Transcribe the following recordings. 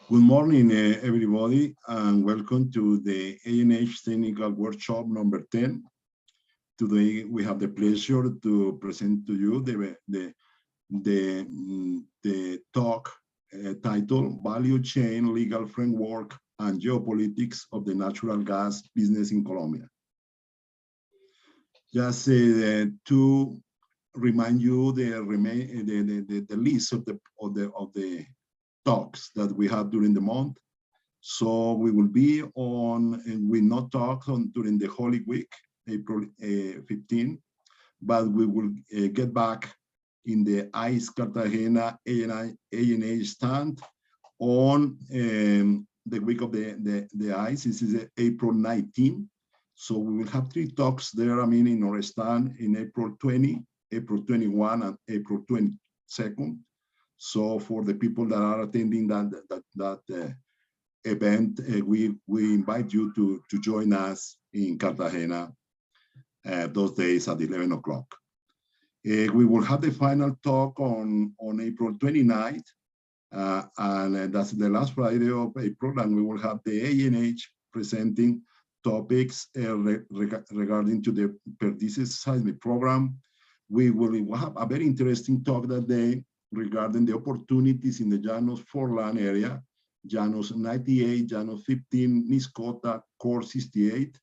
Good morning, everybody, and welcome to the ANH Technical Workshop number 10. Today, we have the pleasure to present to you the talk titled Value Chain Legal Framework and Geopolitics of the Natural Gas Business in Colombia. Just to remind you the list of the talks that we have during the month. So we will be on, and we not talk on during the Holy Week, April 15, but we will get back in the ICE Cartagena ANA stand on the week of the ICE. This is April 19. So we will have 3 talks there, in our stand in April 20, April 21, and April 22nd. So for the people that are attending that event, we invite you to join us in Cartagena those days at 11 o'clock. We will have the final talk on April 29th, and that's the last Friday of April, and we will have the ANH presenting topics regarding to the Perdices seismic program. We will have a very interesting talk that day regarding the opportunities in the Llanos 4-land area, Llanos 98, Llanos 15, Niscota, Core 68.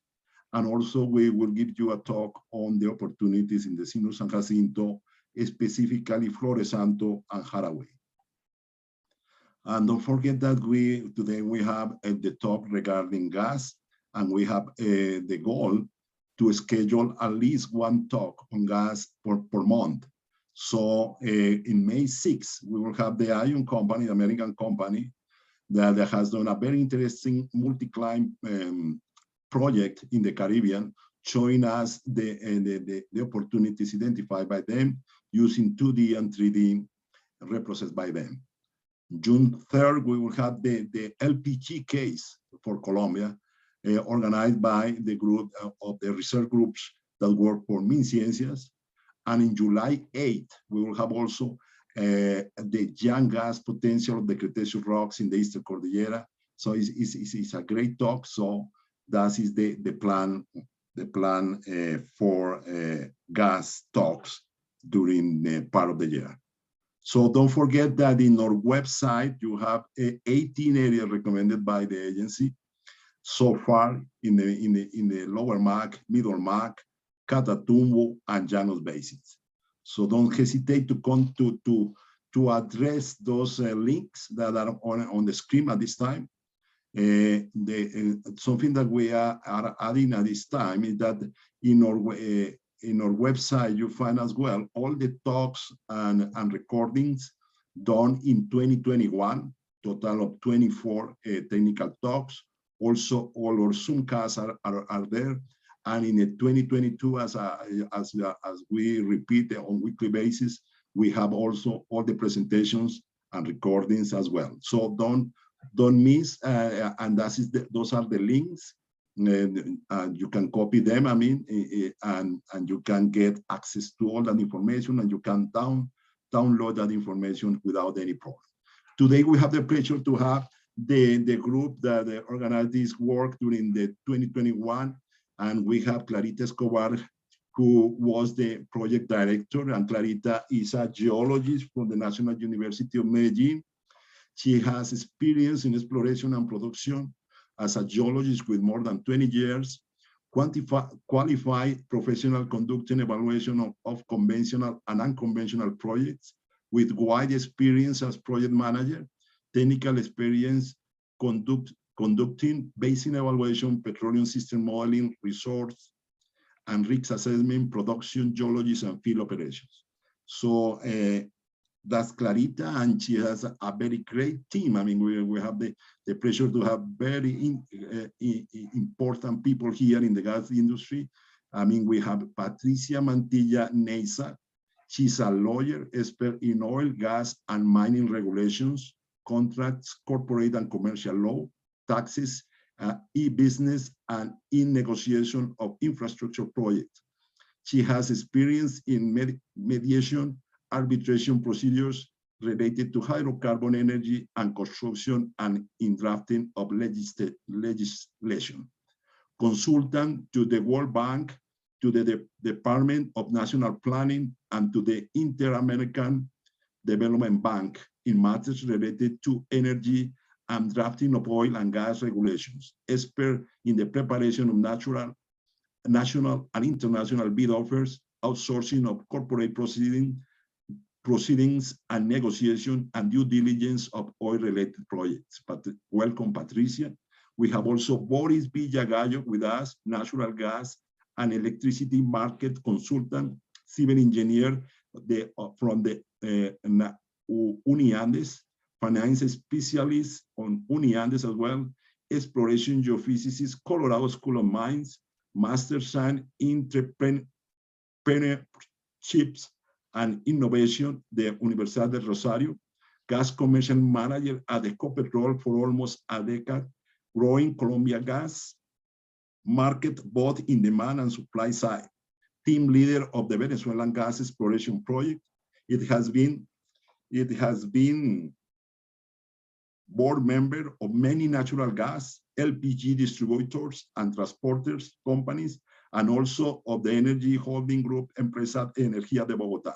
And also we will give you a talk on the opportunities in the Sino San Jacinto, specifically Flores Santo and Jaraway. And don't forget that today we have the talk regarding gas, and we have the goal to schedule at least 1 talk on gas per month. So in May 6th, we will have the Ion company, the American company, that has done a very interesting multi-client project in the Caribbean, showing us the opportunities identified by them using 2D and 3D reprocessed by them. June 3rd, we will have the LPG case for Colombia, organized by the group of the research groups that work for MinCiencias. And in July 8th, we will have also the young gas potential of the Cretaceous rocks in the Eastern Cordillera. So it's a great talk. So that is the plan for gas talks during the part of the year. So don't forget that in our website, you have 18 areas recommended by the agency so far in the lower MAC, middle MAC, Catatumbo, and Llanos basins. So don't hesitate to come to address those links that are on the screen at this time. Something that we are adding at this time is that in our website you find as well all the talks and recordings done in 2021, total of 24 technical talks. Also, all our Zoomcasts are there. And in the 2022, as we repeat on a weekly basis, we have also all the presentations and recordings as well. So don't miss, and those are the links. And you can copy them, and you can get access to all that information, and you can download that information without any problem. Today, we have the pleasure to have the group that organized this work during the 2021. And we have Clarita Escobar, who was the project director, and Clarita is a geologist from the National University of Medellin. She has experience in exploration and production as a geologist with more than 20 years, qualified professional conducting evaluation of conventional and unconventional projects, with wide experience as project manager, technical experience conducting basin evaluation, petroleum system modeling, resource and risk assessment, production, geology, and field operations. So that's Clarita, and she has a very great team. We have the pleasure to have very important people here in the gas industry. We have Patricia Mantilla Neiza. She's a lawyer, expert in oil, gas, and mining regulations, contracts, corporate and commercial law, taxes, e-business, and in negotiation of infrastructure projects. She has experience in mediation, arbitration procedures, related to hydrocarbon energy and construction and in drafting of legislation. Consultant to the World Bank, to the Department of National Planning, and to the Inter-American Development Bank in matters related to energy and drafting of oil and gas regulations. Expert in the preparation of national and international bid offers, outsourcing of corporate proceedings and negotiation and due diligence of oil-related projects. But welcome, Patricia. We have also Boris Villagallo with us, natural gas and electricity market consultant, civil engineer from the Uniandes, finance specialist on Uniandes as well, exploration geophysicist, Colorado School of Mines, master science entrepreneurships and innovation, the Universidad del Rosario, gas commercial manager at the Ecopetrol for almost a decade, growing Colombia gas market both in demand and supply side, team leader of the Venezuelan gas exploration project. It has been board member of many natural gas, LPG distributors and transporters companies, and also of the energy holding group Empresa Energía de Bogotá.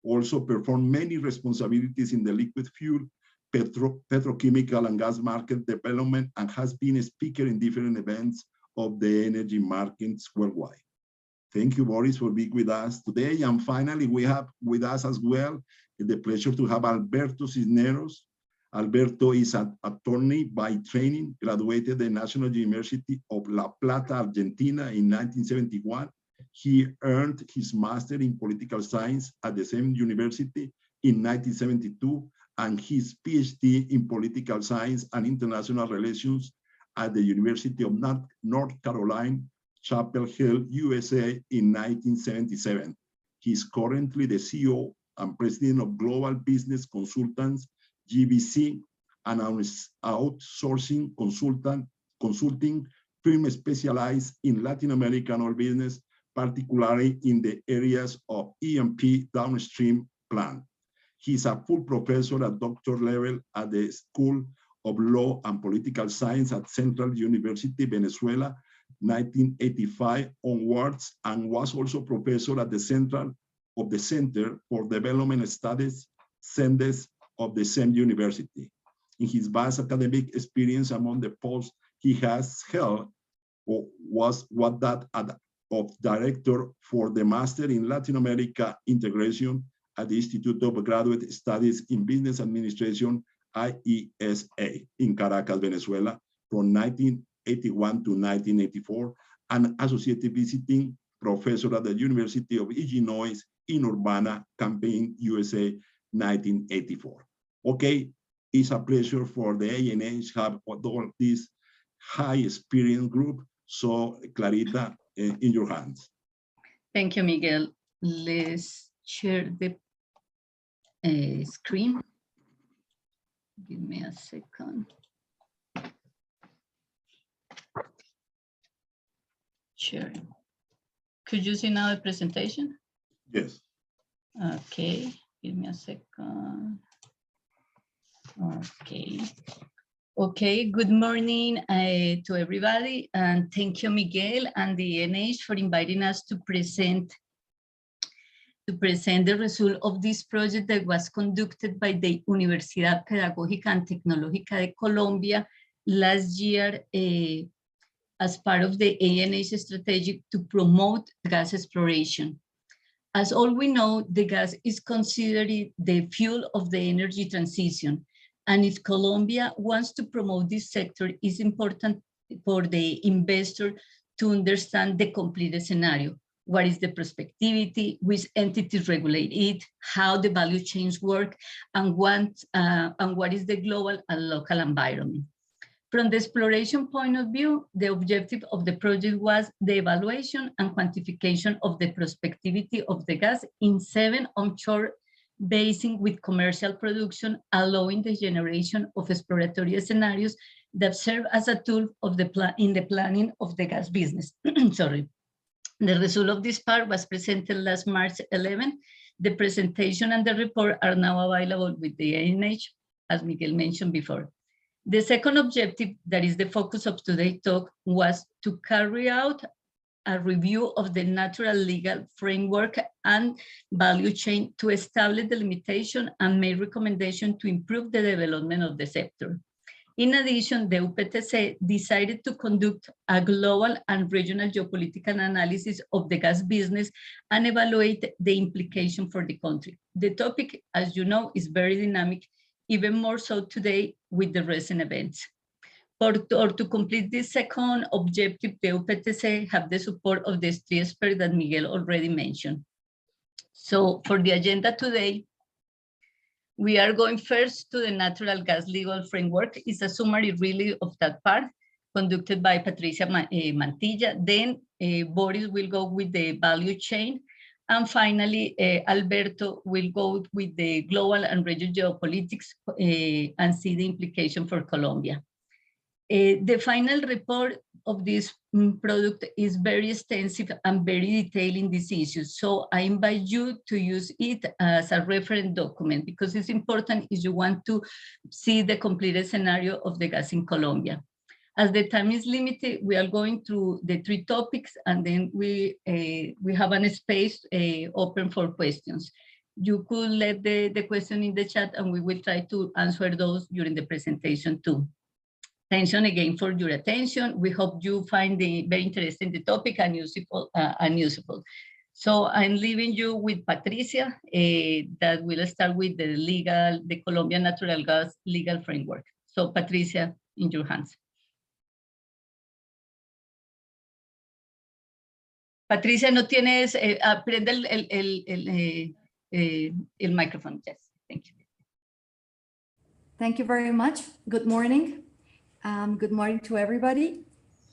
Also performed many responsibilities in the liquid fuel, petrochemical and gas market development, and has been a speaker in different events of the energy markets worldwide. Thank you, Boris, for being with us today. And finally, we have with us as well the pleasure to have Alberto Cisneros. Alberto is an attorney by training, graduated the National University of La Plata, Argentina in 1971. He earned his master in political science at the same university in 1972 and his PhD in political science and international relations at the University of North Carolina, Chapel Hill, USA in 1977. He is currently the CEO and president of Global Business Consultants, GBC, and an outsourcing consulting firm specialized in Latin American oil business, particularly in the areas of E&P downstream plan. He's a full professor at doctor level at the School of Law and Political Science at Central University, Venezuela, 1985 onwards, and was also professor at the Center for Development Studies, CENDES, of the same university. In his vast academic experience, among the posts he has held was that of director for the Master in Latin America Integration at the Institute of Graduate Studies in Business Administration, IESA, in Caracas, Venezuela, from 1981 to 1984, and associate visiting professor at the University of Illinois in Urbana-Champaign, USA, 1984. Okay, it's a pleasure for the ANH have all this high experience group. So Clarita, in your hands. Thank you, Miguel. Let's share the screen. Give me a second. Sure. Could you see now the presentation? Yes. Okay, give me a second. Okay. Okay, good morning to everybody, and thank you, Miguel and the NH for inviting us to present the result of this project that was conducted by the Universidad Pedagógica and Tecnológica de Colombia last year as part of the ANH strategy to promote gas exploration. As all we know, the gas is considered the fuel of the energy transition. And if Colombia wants to promote this sector, it's important for the investor to understand the complete scenario. What is the prospectivity, which entities regulate it, how the value chains work, and what is the global and local environment. From the exploration point of view, the objective of the project was the evaluation and quantification of the prospectivity of the gas in 7 onshore basins with commercial production, allowing the generation of exploratory scenarios that serve as a tool of in the planning of the gas business. Sorry. The result of this part was presented last March 11. The presentation and the report are now available with the ANH, as Miguel mentioned before. The second objective, that is the focus of today's talk, was to carry out a review of the natural legal framework and value chain to establish the limitation and make recommendations to improve the development of the sector. In addition, the UPTC decided to conduct a global and regional geopolitical analysis of the gas business and evaluate the implication for the country. The topic, as you know, is very dynamic, even more so today with the recent events. Or to complete this second objective, the UPTC have the support of the three experts that Miguel already mentioned. So for the agenda today, we are going first to the natural gas legal framework. It's a summary really of that part conducted by Patricia Mantilla. Then Boris will go with the value chain. And finally, Alberto will go with the global and regional geopolitics and see the implication for Colombia. The final report of this product is very extensive and very detailed in these issues. So I invite you to use it as a reference document because it's important if you want to see the completed scenario of the gas in Colombia. As the time is limited, we are going through the three topics and then we have a space open for questions. You could let the question in the chat and we will try to answer those during the presentation too. Thanks again for your attention. We hope you find the very interesting the topic and useful. So I'm leaving you with Patricia that will start with the Colombian natural gas legal framework. So Patricia, in your hands. Patricia, no tienes, prende el microphone. Yes, thank you. Thank you very much. Good morning. Good morning to everybody.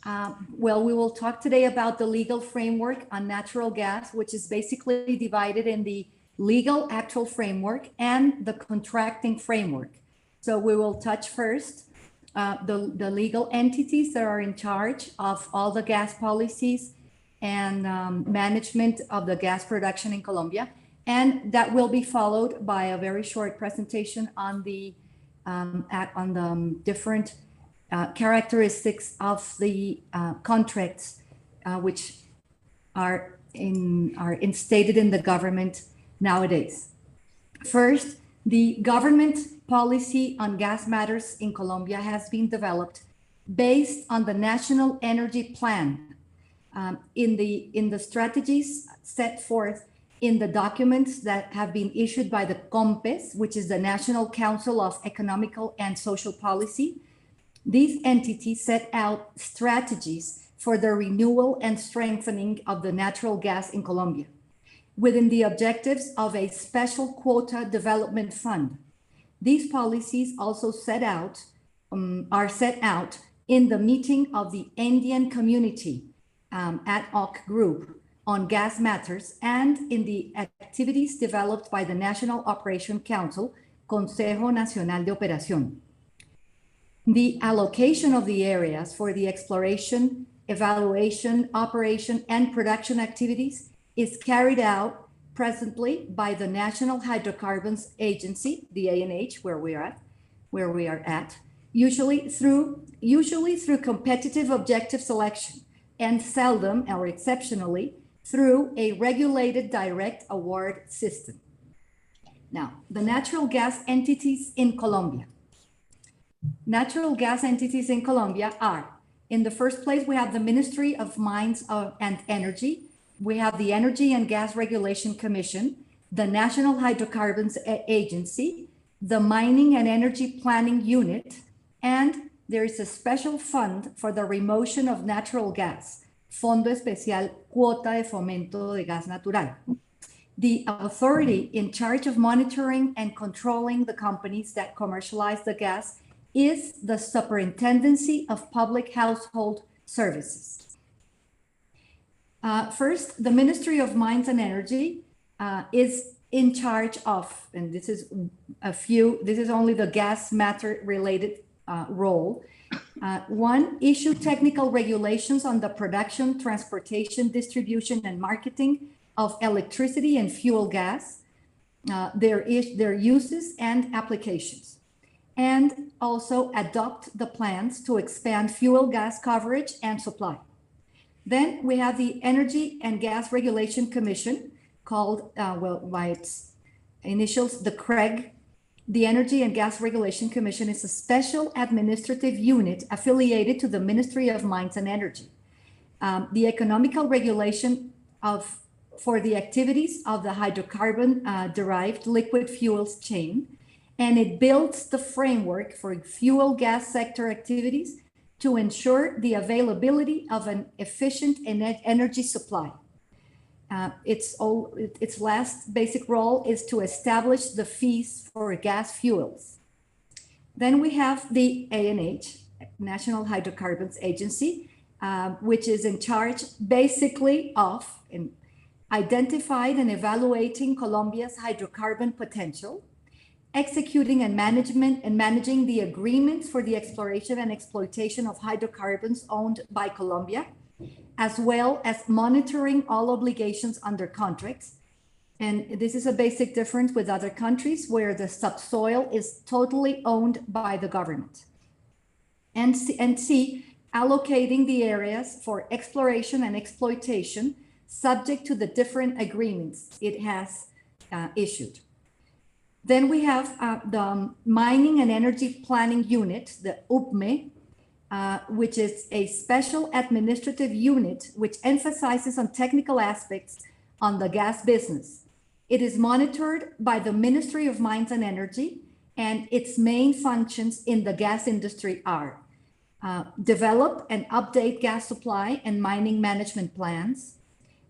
Well, we will talk today about the legal framework on natural gas, which is basically divided in the legal actual framework and the contracting framework. So we will touch first the legal entities that are in charge of all the gas policies and management of the gas production in Colombia. And that will be followed by a very short presentation on the different characteristics of the contracts which are instated in the government nowadays. First, the government policy on gas matters in Colombia has been developed based on the National Energy Plan in the strategies set forth in the documents that have been issued by the COMPES, which is the National Council of Economical and Social Policy. These entities set out strategies for the renewal and strengthening of the natural gas in Colombia, within the objectives of a special quota development fund. These policies also are set out in the meeting of the Andean Community ad hoc group on gas matters and in the activities developed by the National Operation Council, Consejo Nacional de Operación. The allocation of the areas for the exploration, evaluation, operation, and production activities is carried out presently by the National Hydrocarbons Agency, the ANH, where we are at, usually through competitive objective selection, and seldom or exceptionally through a regulated direct award system. Now, the natural gas entities in Colombia. Natural gas entities in Colombia are, in the first place, we have the Ministry of Mines and Energy, we have the Energy and Gas Regulation Commission, the National Hydrocarbons Agency, the Mining and Energy Planning Unit, and there is a special fund for the remotion of natural gas, Fondo Especial Cuota de Fomento de Gas Natural. The authority in charge of monitoring and controlling the companies that commercialize the gas is the Superintendency of Public Household Services. First, the Ministry of Mines and Energy is in charge of, and this is only the gas matter related role. One, issue technical regulations on the production, transportation, distribution, and marketing of electricity and fuel gas. their uses and applications, and also adopt the plans to expand fuel gas coverage and supply. Then we have the Energy and Gas Regulation Commission, called, by its initials, the CREG. The Energy and Gas Regulation Commission is a special administrative unit affiliated to the Ministry of Mines and Energy. The economical regulation for the activities of the hydrocarbon derived liquid fuels chain, and it builds the framework for fuel gas sector activities to ensure the availability of an efficient energy supply. Its last basic role is to establish the fees for gas fuels. Then we have the ANH, National Hydrocarbons Agency, which is in charge basically of identifying and evaluating Colombia's hydrocarbon potential, executing and managing the agreements for the exploration and exploitation of hydrocarbons owned by Colombia, as well as monitoring all obligations under contracts. And this is a basic difference with other countries where the subsoil is totally owned by the government. And C, allocating the areas for exploration and exploitation subject to the different agreements it has issued. Then we have the Mining and Energy Planning Unit, the UPME, which is a special administrative unit which emphasizes on technical aspects on the gas business. It is monitored by the Ministry of Mines and Energy, and its main functions in the gas industry are develop and update gas supply and mining management plans,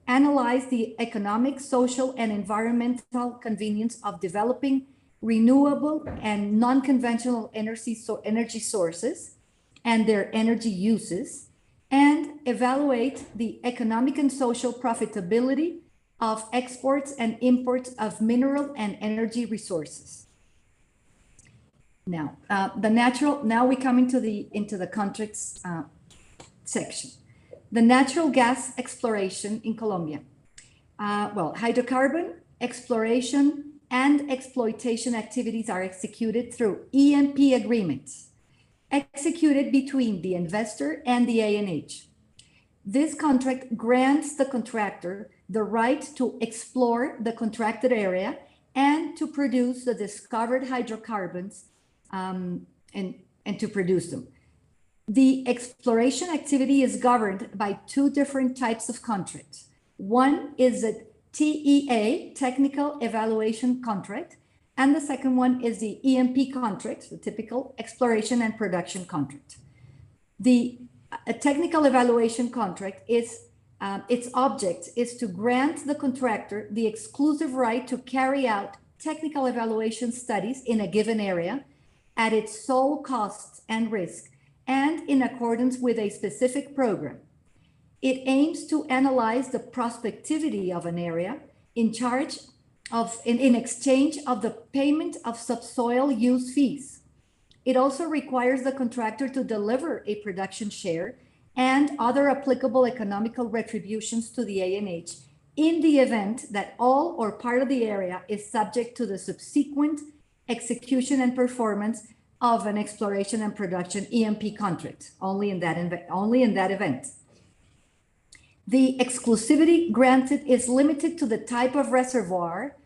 analyze the economic, social, and environmental convenience of developing renewable and non-conventional energy sources and their energy uses, and evaluate the economic and social profitability of exports and imports of mineral and energy resources. Now, now we come into the contracts section. The natural gas exploration in Colombia. Hydrocarbon exploration and exploitation activities are executed through E&P agreements, executed between the investor and the ANH. This contract grants the contractor the right to explore the contracted area and to produce the discovered hydrocarbons and to produce them. The exploration activity is governed by two different types of contracts. One is a TEA, Technical Evaluation Contract, and the second one is the E&P contract, the typical exploration and production contract. A technical evaluation contract is, its object is to grant the contractor the exclusive right to carry out technical evaluation studies in a given area at its sole cost and risk, and in accordance with a specific program. It aims to analyze the prospectivity of an area in exchange of the payment of subsoil use fees. It also requires the contractor to deliver a production share and other applicable economical retributions to the ANH in the event that all or part of the area is subject to the subsequent execution and performance of an exploration and production E&P contract, only in that event. The exclusivity granted is limited to the type of reservoir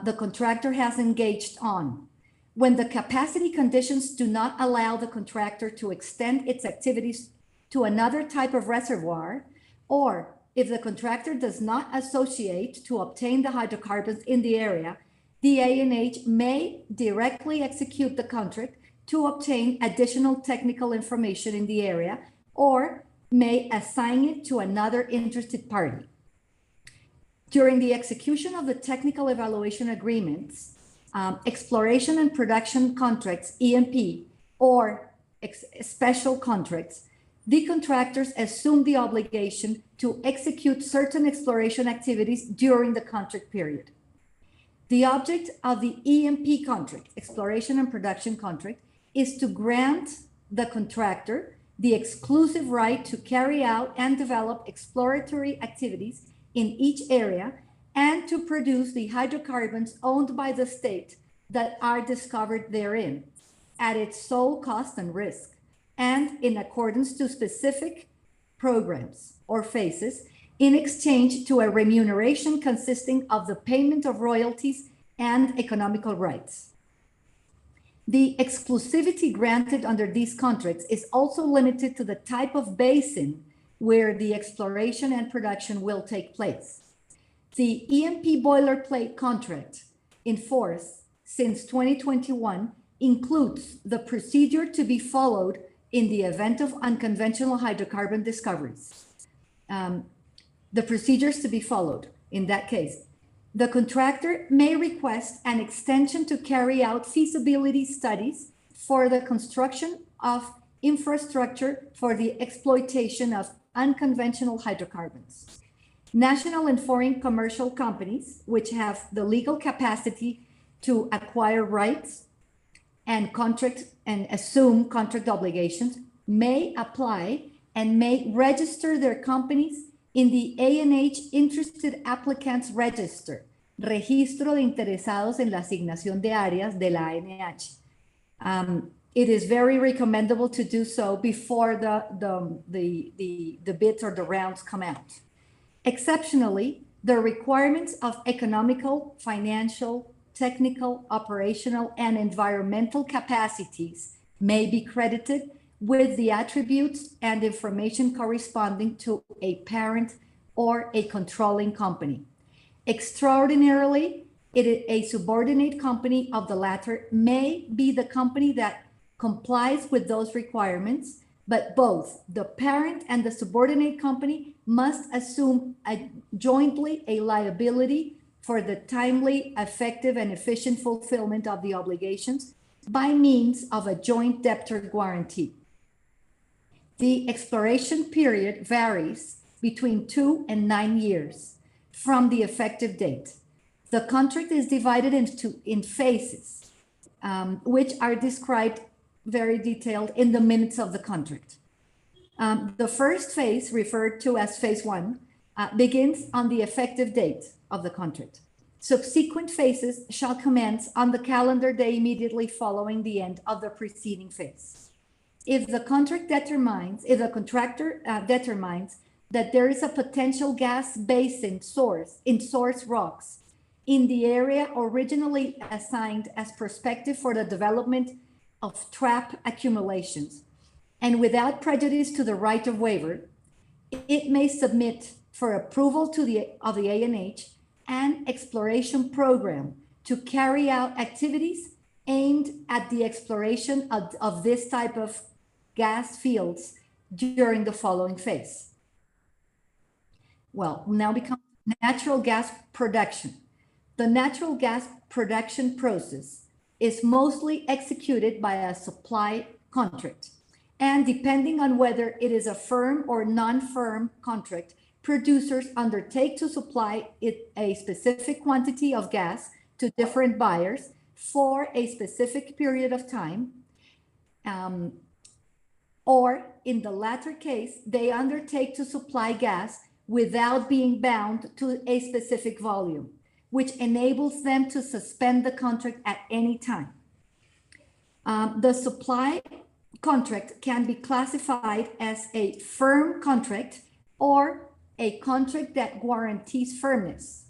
the contractor has engaged on. When the capacity conditions do not allow the contractor to extend its activities to another type of reservoir, or if the contractor does not associate to obtain the hydrocarbons in the area, the ANH may directly execute the contract to obtain additional technical information in the area, or may assign it to another interested party. During the execution of the technical evaluation agreements, exploration and production contracts, E&P, or special contracts, the contractors assume the obligation to execute certain exploration activities during the contract period. The object of the E&P contract, exploration and production contract, is to grant the contractor the exclusive right to carry out and develop exploratory activities in each area and to produce the hydrocarbons owned by the state that are discovered therein at its sole cost and risk, and in accordance to specific programs or phases, in exchange to a remuneration consisting of the payment of royalties and economical rights. The exclusivity granted under these contracts is also limited to the type of basin where the exploration and production will take place. The E&P boilerplate contract in force since 2021 includes the procedure to be followed in the event of unconventional hydrocarbon discoveries. The procedures to be followed in that case. The contractor may request an extension to carry out feasibility studies for the construction of infrastructure for the exploitation of unconventional hydrocarbons. National and foreign commercial companies, which have the legal capacity to acquire rights and contract and assume contract obligations, may apply and may register their companies in the ANH Interested Applicants Register, Registro de Interesados en la Asignación de Áreas de la ANH. It is very recommendable to do so before the bids or the rounds come out. Exceptionally, the requirements of economical, financial, technical, operational, and environmental capacities may be credited with the attributes and information corresponding to a parent or a controlling company. Extraordinarily, a subordinate company of the latter may be the company that complies with those requirements, but both the parent and the subordinate company must assume jointly a liability for the timely, effective, and efficient fulfillment of the obligations by means of a joint debtor guarantee. The exploration period varies between 2 and 9 years from the effective date. The contract is divided in phases, which are described very detailed in the minutes of the contract. The first phase, referred to as phase 1, begins on the effective date of the contract. Subsequent phases shall commence on the calendar day immediately following the end of the preceding phase. If the contractor determines that there is a potential gas basin source rocks in the area originally assigned as prospective for the development of trap accumulations, and without prejudice to the right of waiver, it may submit for approval of the ANH an exploration program to carry out activities aimed at the exploration of this type of gas fields during the following phase. Well, now becomes natural gas production. The natural gas production process is mostly executed by a supply contract, and depending on whether it is a firm or non-firm contract, producers undertake to supply a specific quantity of gas to different buyers for a specific period of time, or in the latter case, they undertake to supply gas without being bound to a specific volume, which enables them to suspend the contract at any time. The supply contract can be classified as a firm contract or a contract that guarantees firmness,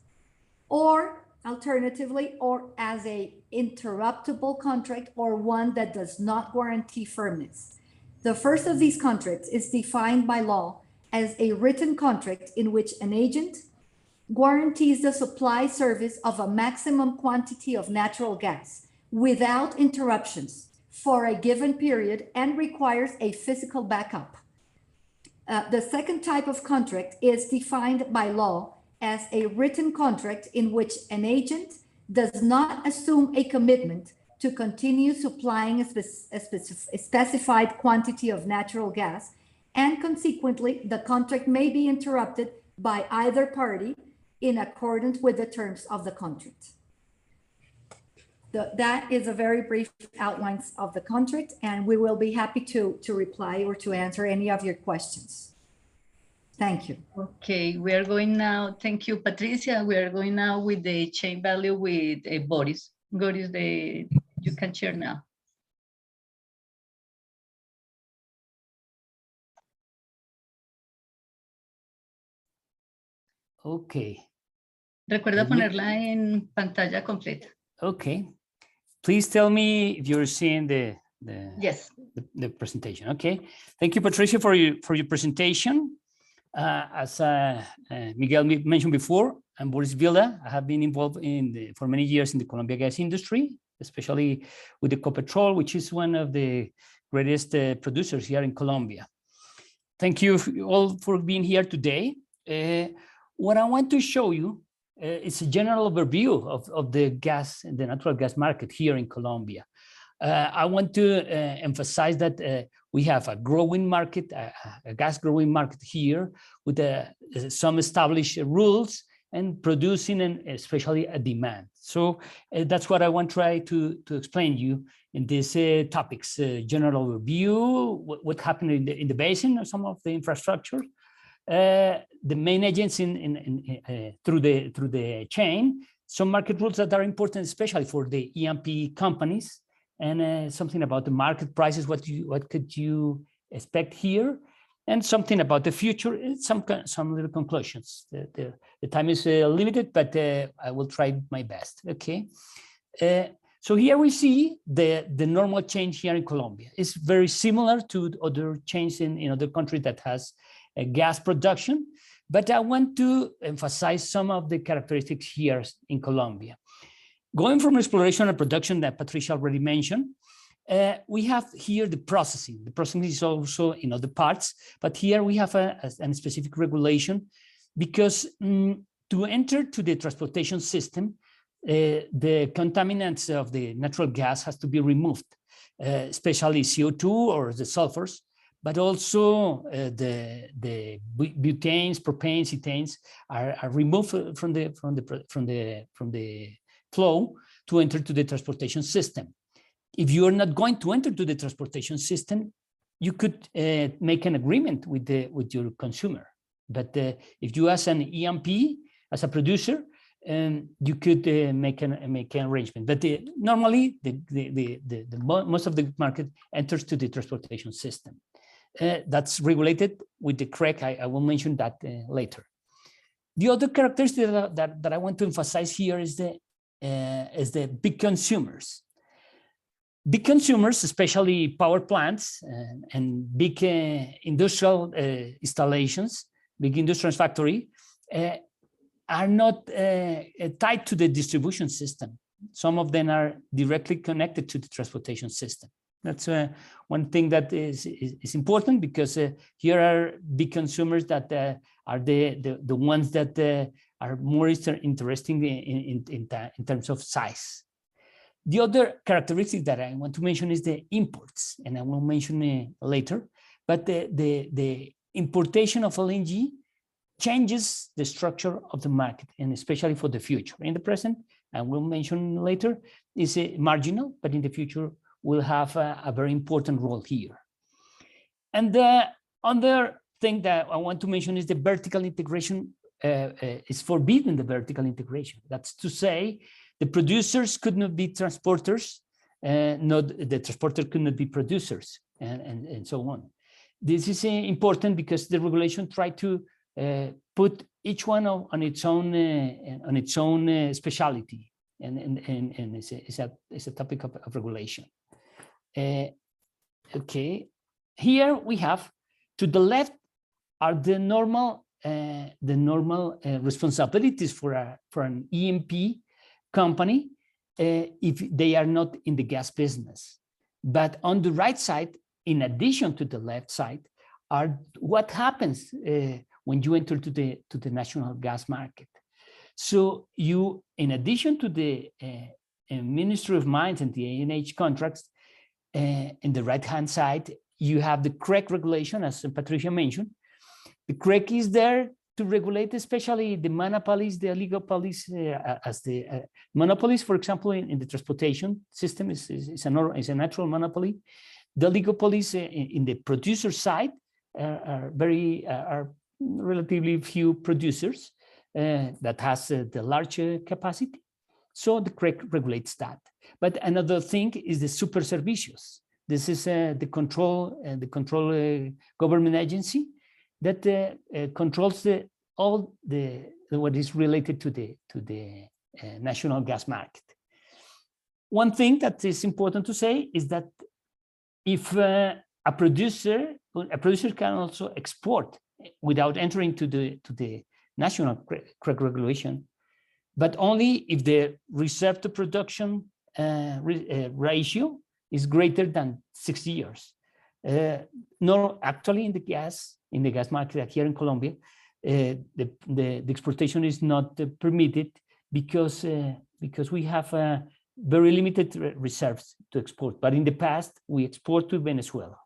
or alternatively, or as a interruptible contract or one that does not guarantee firmness. The first of these contracts is defined by law as a written contract in which an agent guarantees the supply service of a maximum quantity of natural gas without interruptions for a given period and requires a physical backup. The second type of contract is defined by law as a written contract in which an agent does not assume a commitment to continue supplying a specified quantity of natural gas, and consequently, the contract may be interrupted by either party in accordance with the terms of the contract. That is a very brief outline of the contract, and we will be happy to reply or to answer any of your questions. Thank you. Okay, we are going now. Thank you, Patricia. We are going now with the chain value with Boris. Boris, you can share now. Okay. Recuerda ponerla en pantalla completa. Okay. Please tell me if you're seeing the Yes. the presentation. Okay. Thank you, Patricia, for your presentation. As Miguel mentioned before, I'm Boris Vilda. I have been involved for many years in the Colombia gas industry, especially with the Ecopetrol, which is one of the greatest producers here in Colombia. Thank you all for being here today. What I want to show you is a general overview of the natural gas market here in Colombia. I want to emphasize that we have a growing market, a gas growing market here with some established rules and producing and especially a demand. So that's what I want to try to explain you in these topics, general overview, what happened in the basin or some of the infrastructure, the main agents through the chain, some market rules that are important, especially for the E&P companies, and something about the market prices, what could you expect here, and something about the future, some little conclusions. The time is limited, but I will try my best. Okay. So here we see the normal change here in Colombia. It's very similar to other chains in other countries that has gas production, but I want to emphasize some of the characteristics here in Colombia. Going from exploration and production that Patricia already mentioned, we have here the processing. The processing is also in other parts, but here we have a specific regulation because to enter to the transportation system, the contaminants of the natural gas has to be removed, especially CO2 or the sulfurs, but also the butanes, propanes, etanes are removed from the flow to enter to the transportation system. If you are not going to enter to the transportation system, you could make an agreement with your consumer. But if you as an E&P, as a producer, you could make an arrangement. But normally, most of the market enters to the transportation system. That's regulated with the CREC. I will mention that later. The other characteristic that I want to emphasize here is the big consumers. Big consumers, especially power plants and big industrial installations, big industrial factory, are not tied to the distribution system. Some of them are directly connected to the transportation system. That's one thing that is important, because here are big consumers that are the ones that are more interesting in terms of size. The other characteristic that I want to mention is the imports, and I will mention later, but the importation of LNG changes the structure of the market, and especially for the future. In the present, I will mention later, is marginal, but in the future will have a very important role here. And the other thing that I want to mention is the vertical integration is forbidden, the vertical integration. That's to say, the producers could not be transporters, the transporter could not be producers, and so on. This is important because the regulation tried to put each one on its own specialty, and it's a topic of regulation. Okay, here we have, to the left are the normal responsibilities for an E&P company if they are not in the gas business. But on the right side, in addition to the left side, are what happens when you enter to the national gas market. So you, in addition to the Ministry of Mines and the ANH contracts, in the right-hand side, you have the CREC regulation, as Patricia mentioned. The CREC is there to regulate, especially the monopolies, the oligopolies, as the monopolies, for example, in the transportation system is a natural monopoly. The oligopolies in the producer side are relatively few producers that has the larger capacity. So the CREC regulates that. But another thing is the super servicios. This is the control government agency that controls what is related to the national gas market. One thing that is important to say is that if a producer can also export without entering to the national CREC regulation, but only if the reserve to production ratio is greater than 60 years. No, actually in the gas market here in Colombia, the exportation is not permitted because we have very limited reserves to export. But in the past, we export to Venezuela.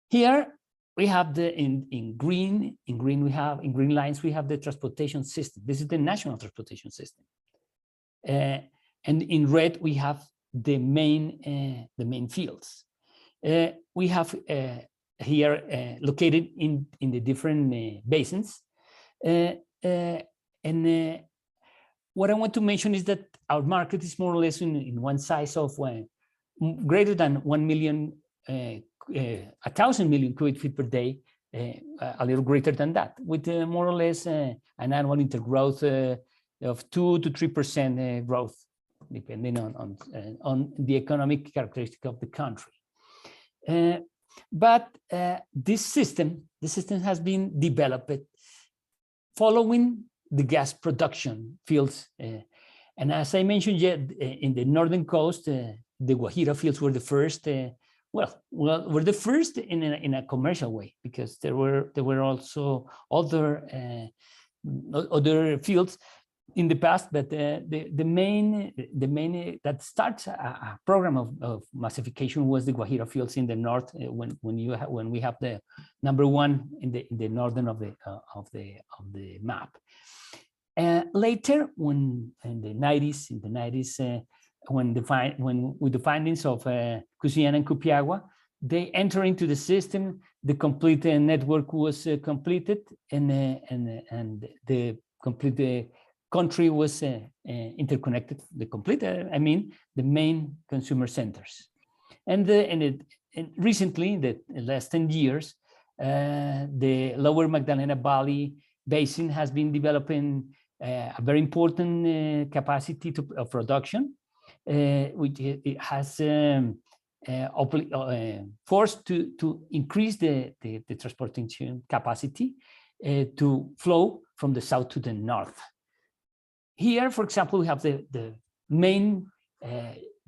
Here we have in green lines we have the transportation system. This is the national transportation system, and in red we have the main fields. We have here located in the different basins, and what I want to mention is that our market is more or less in one size of greater than 1 million. 1,000 million cubic feet per day, a little greater than that, with more or less an annual intergrowth of 2 to 3% growth, depending on the economic characteristic of the country. But this system has been developed following the gas production fields, and as I mentioned, in the northern coast, the Guajira fields were the first. We're the first in a commercial way, because there were also other fields in the past, but the main that starts a program of massification was the Guajira fields in the north, when we have the #1 in the northern of the map. Later, when in the 90s. When with the findings of Cusiana and Cupiagua, they enter into the system. The complete network was completed, and the complete country was interconnected. The complete, I mean, the main consumer centers. And recently, in the last 10 years, the Lower Magdalena Valley Basin has been developing a very important capacity of production. Which it has forced to increase the transportation capacity to flow from the south to the north. Here, for example, we have the main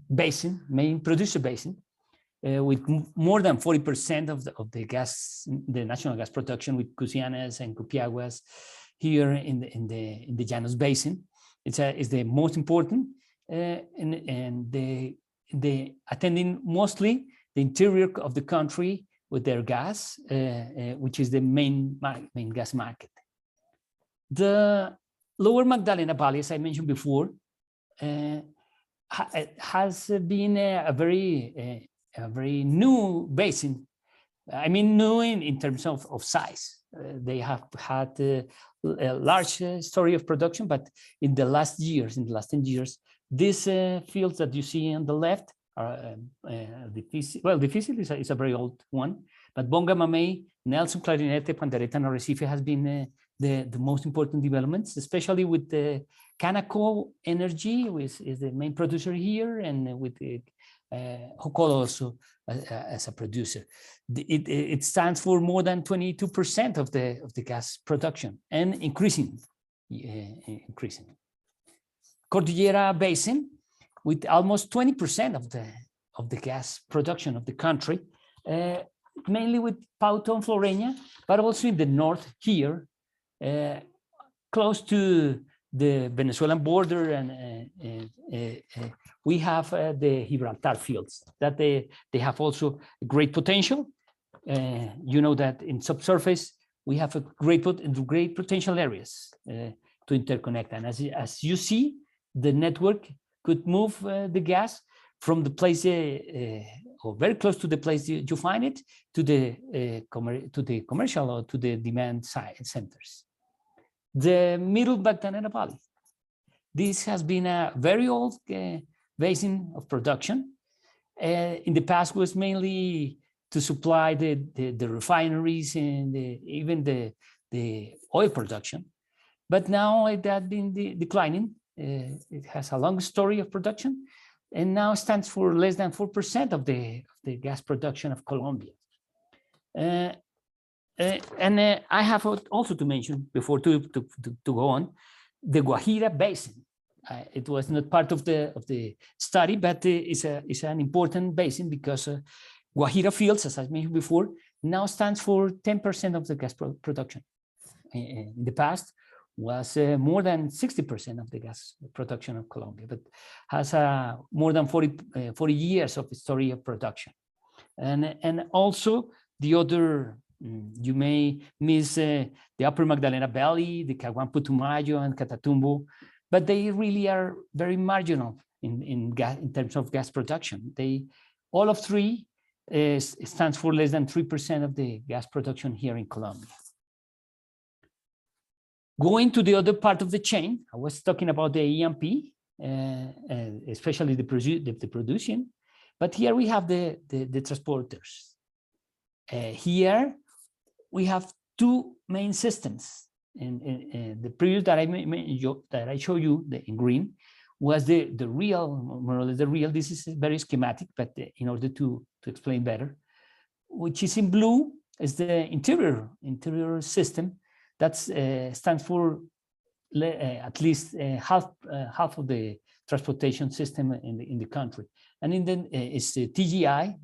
basin, main producer basin, with more than 40% of the gas, the national gas production, with Cusianas and Cupiaguas here in the Llanos Basin. It's the most important. And they attending mostly the interior of the country with their gas, which is the main gas market. The Lower Magdalena Valley, as I mentioned before, has been a very new basin. I mean, new in terms of size. They have had a large story of production, but in the last 10 years, these fields that you see on the left are Difícil is a very old one, but Bonga Mamey, Nelson, Clarinete, Pandereta, and Arrecife has been the most important developments, especially with the Canaco Energy, which is the main producer here, and with Jocolo also as a producer. It stands for more than 22% of the gas production, and increasing. Cordillera Basin, with almost 20% of the gas production of the country, mainly with Pauta and Floreña, but also in the north here, close to the Venezuelan border, and we have the Gibraltar fields that they have also great potential. You know that in subsurface we have a great potential areas to interconnect, and as you see, the network could move the gas from the place or very close to the place you find it, to the commercial or to the demand side centers. The Middle Magdalena Valley. This has been a very old basin of production. In the past was mainly to supply the refineries and even the oil production. But now it has been declining. It has a long story of production and now stands for less than 4% of the gas production of Colombia. And I have also to mention before to go on, the Guajira Basin. It was not part of the study, but it's an important basin because Guajira fields, as I mentioned before, now stands for 10% of the gas production. In the past was more than 60% of the gas production of Colombia, but has more than 40 years of history of production. And also the other, you may miss the Upper Magdalena Valley, the Caguán Putumayo and Catatumbo, but they really are very marginal in terms of gas production. All of three stands for less than 3% of the gas production here in Colombia. Going to the other part of the chain, I was talking about the E&P, especially the producing, but here we have the transporters. Here we have two main systems. And the previous that I show you in green was the real, more or less the real. This is very schematic, but in order to explain better, which is in blue is the interior system that stands for at least half of the transportation system in the country. And in the it's the TGI,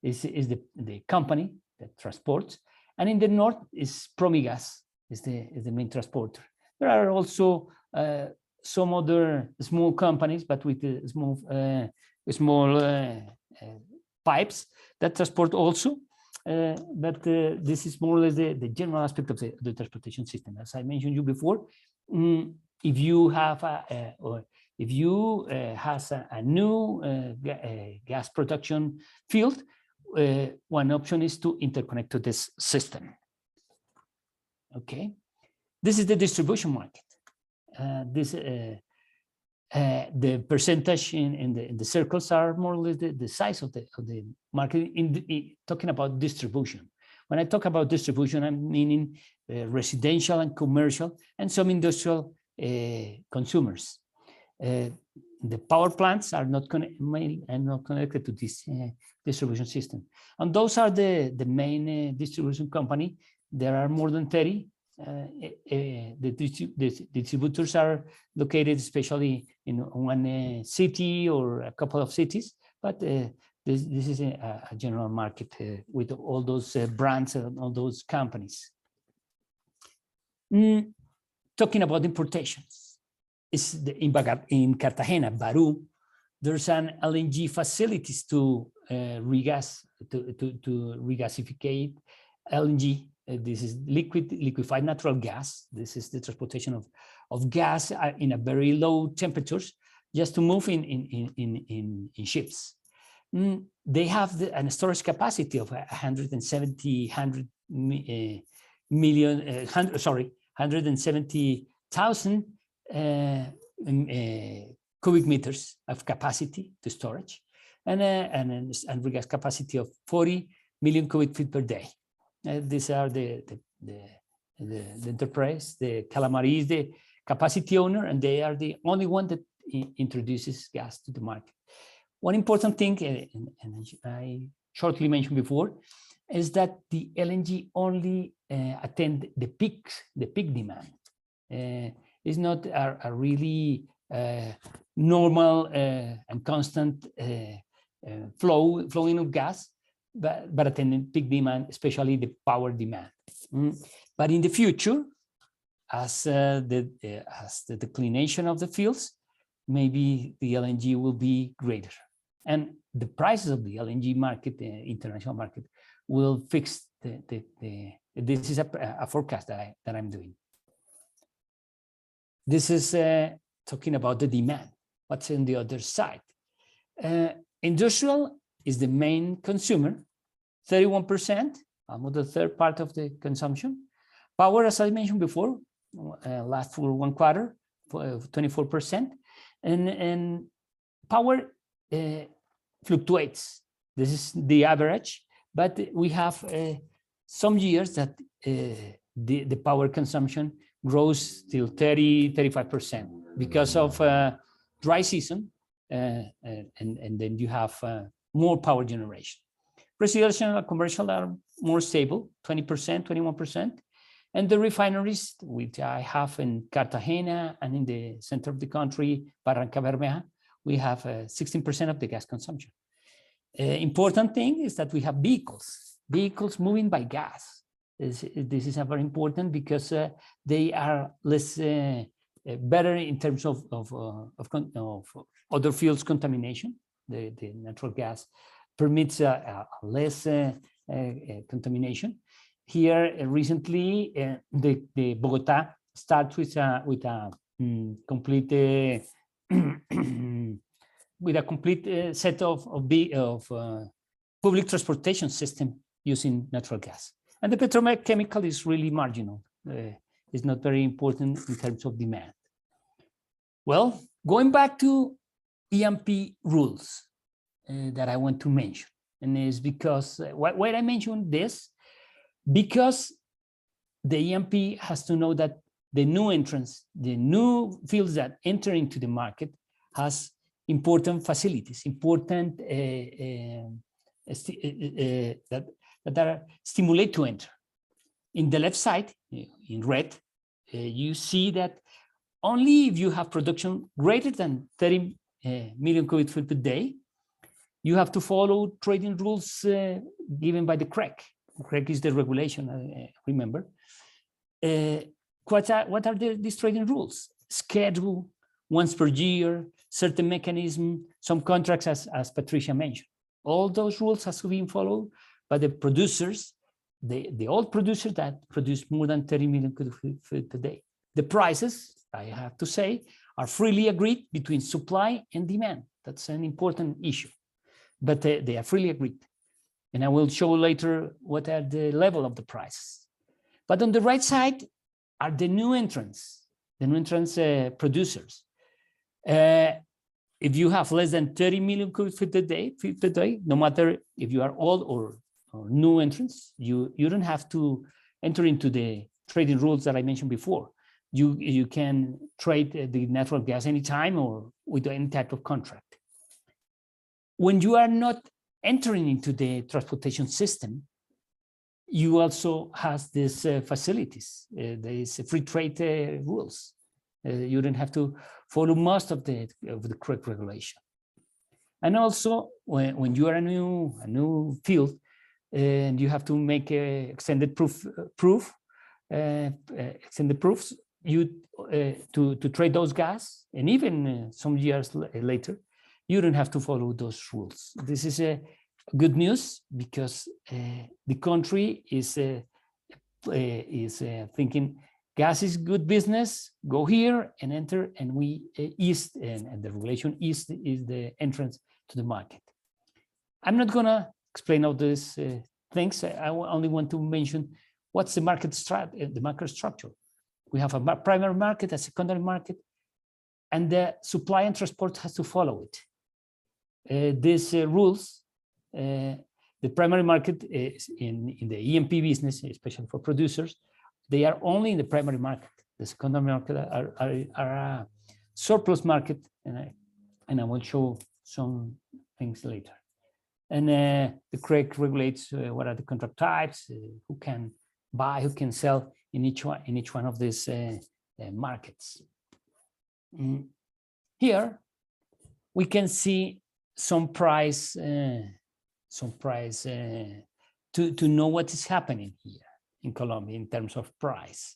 is the company that transports, and in the north is Promigas, is the main transporter. There are also some other small companies, but with small pipes that transport also. But this is more or less the general aspect of the transportation system. As I mentioned you before, if you have has a new gas production field, one option is to interconnect to this system. Okay, this is the distribution market. The percentage in the circles are more or less the size of the market talking about distribution. When I talk about distribution, I'm meaning residential and commercial and some industrial consumers. The power plants are not connected to this distribution system. And those are the main distribution company. There are more than 30. The distributors are located especially in one city or a couple of cities, but this is a general market with all those brands and all those companies. Talking about importations, in Cartagena, Baru, there's an LNG facilities to regasificate LNG. This is liquefied natural gas. This is the transportation of gas in a very low temperatures, just to move in ships. They have a storage capacity of 170,000 cubic meters of capacity to storage, and regas capacity of 40 million cubic feet per day. These are the enterprise. The Calamari is the capacity owner, and they are the only one that introduces gas to the market. One important thing, and I shortly mentioned before, is that the LNG only attend the peak demand. It's not a really normal and constant flowing of gas, but attending peak demand, especially the power demand. But in the future, as the declination of the fields, maybe the LNG will be greater, and the prices of the LNG market, the international market, will fix this is a forecast that I'm doing. This is talking about the demand. What's on the other side? Industrial is the main consumer, 31%, almost the third part of the consumption. Power, as I mentioned before, last for 1 quarter, 24%. And power fluctuates. This is the average, but we have some years that the power consumption grows till 30-35% because of dry season, and then you have more power generation. Residential and commercial are more stable, 20%, 21%. And the refineries, which I have in Cartagena and in the center of the country, Barranca Bermeja, we have 16% of the gas consumption. Important thing is that we have vehicles moving by gas. This is very important because they are less better in terms of other fuels contamination. The natural gas permits less contamination. Here recently, the Bogota starts with a complete set of public transportation system using natural gas. And the petrochemical is really marginal. It's not very important in terms of demand. Well, going back to E&P rules that I want to mention, and it's because why I mention this, because the E&P has to know that the new entrants, the new fields that enter into the market has important facilities, important that are stimulate to enter. In the left side, in red, you see that only if you have production greater than 30 million cubic feet per day, you have to follow trading rules given by the CREC. CREC is the regulation, remember. What are these trading rules? Schedule, once per year, certain mechanism, some contracts, as Patricia mentioned. All those rules have to be followed by the producers, the old producers that produce more than 30 million cubic feet per day. The prices, I have to say, are freely agreed between supply and demand. That's an important issue, but they are freely agreed. And I will show later what are the level of the prices. But on the right side are the new entrants, producers. If you have less than 30 million cubic feet per day, no matter if you are old or new entrants, you don't have to enter into the trading rules that I mentioned before. You can trade the natural gas anytime or with any type of contract. When you are not entering into the transportation system, you also have these facilities. There is free trade rules. You don't have to follow most of the correct regulation. And also, when you are a new field, and you have to make extended proofs, to trade those gas, and even some years later, you don't have to follow those rules. This is good news because the country is thinking gas is good business, go here and enter, and we east, and the regulation east is the entrance to the market. I'm not gonna explain all these things. I only want to mention what's the market structure. We have a primary market, a secondary market, and the supply and transport has to follow it. These rules, the primary market is in the E&P business, especially for producers, they are only in the primary market. The secondary market are a surplus market, and I will show some things later. And the CREC regulates what are the contract types, who can buy, who can sell in each one of these markets. Here we can see some price to know what is happening here in Colombia in terms of price.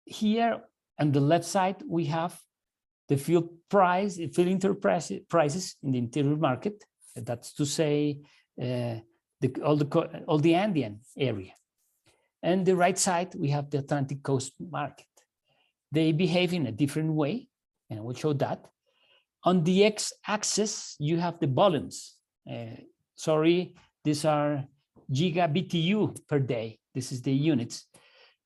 Here on the left side we have the fuel prices in the interior market. That's to say all the Andean area. And the right side we have the Atlantic coast market. They behave in a different way, and I will show that. On the x-axis, you have the volumes sorry, these are giga-BTU per day. This is the units.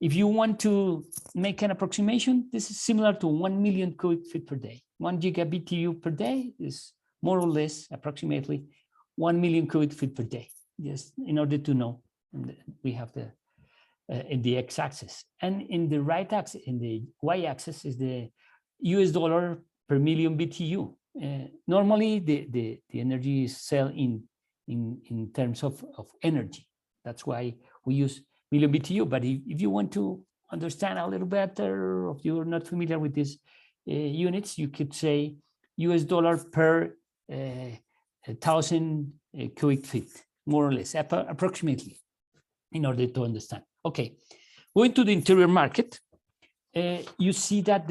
If you want to make an approximation, this is similar to 1 million cubic feet per day. 1 giga-BTU per day is more or less approximately 1 million cubic feet per day. Just in order to know, we have the in the x-axis, and in the right axis, in the y-axis, is the US dollar per million BTU. Normally, the energy is sold in terms of energy. That's why we use million BTU. But if you want to understand a little better, or if you're not familiar with these units, you could say US dollar per 1,000 cubic feet, more or less, approximately, in order to understand. Okay, going to the interior market, you see that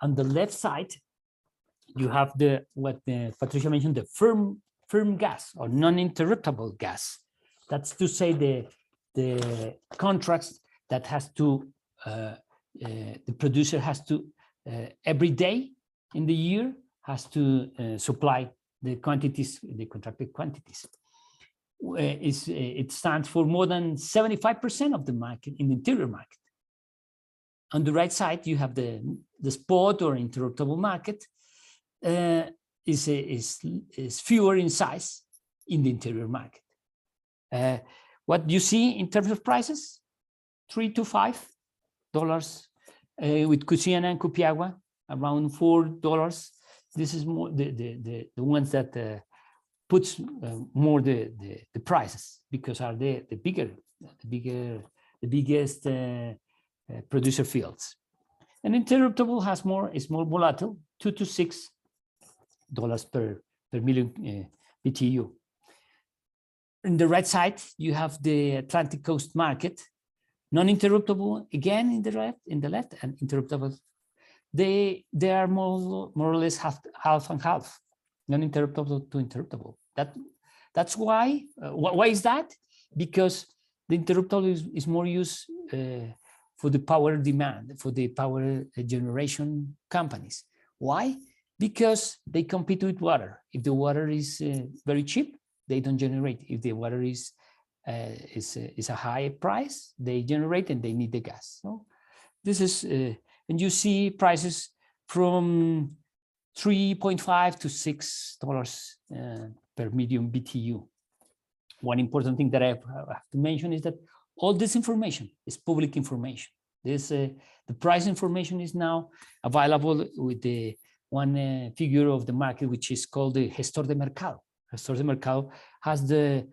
on the left side, you have what Patricia mentioned, the firm gas or non-interruptible gas. That's to say the contracts that has to, the producer has to, every day in the year, has to supply the quantities, the contracted quantities. It stands for more than 75% of the market in the interior market. On the right side, you have the spot or interruptible market. Is fewer in size in the interior market. What you see in terms of prices, $3 to $5 with Cusiana and Copiagua, around $4. This is more the ones that puts more the prices, because are the biggest producer fields. And interruptible is more volatile, $2 to $6 per million BTU. On the right side, you have the Atlantic Coast market, non-interruptible again in the left, and interruptible. They are more or less half and half, non-interruptible to interruptible. That's why. Why is that? Because the interruptible is more used for the power demand, for the power generation companies. Why? Because they compete with water. If the water is very cheap, they don't generate. If the water is a high price, they generate and they need the gas. So this is, and you see prices from $3.5 to $6 per million BTU. One important thing that I have to mention is that all this information is public information. The price information is now available with the one figure of the market, which is called the Gestor de Mercado. Gestor de Mercado has the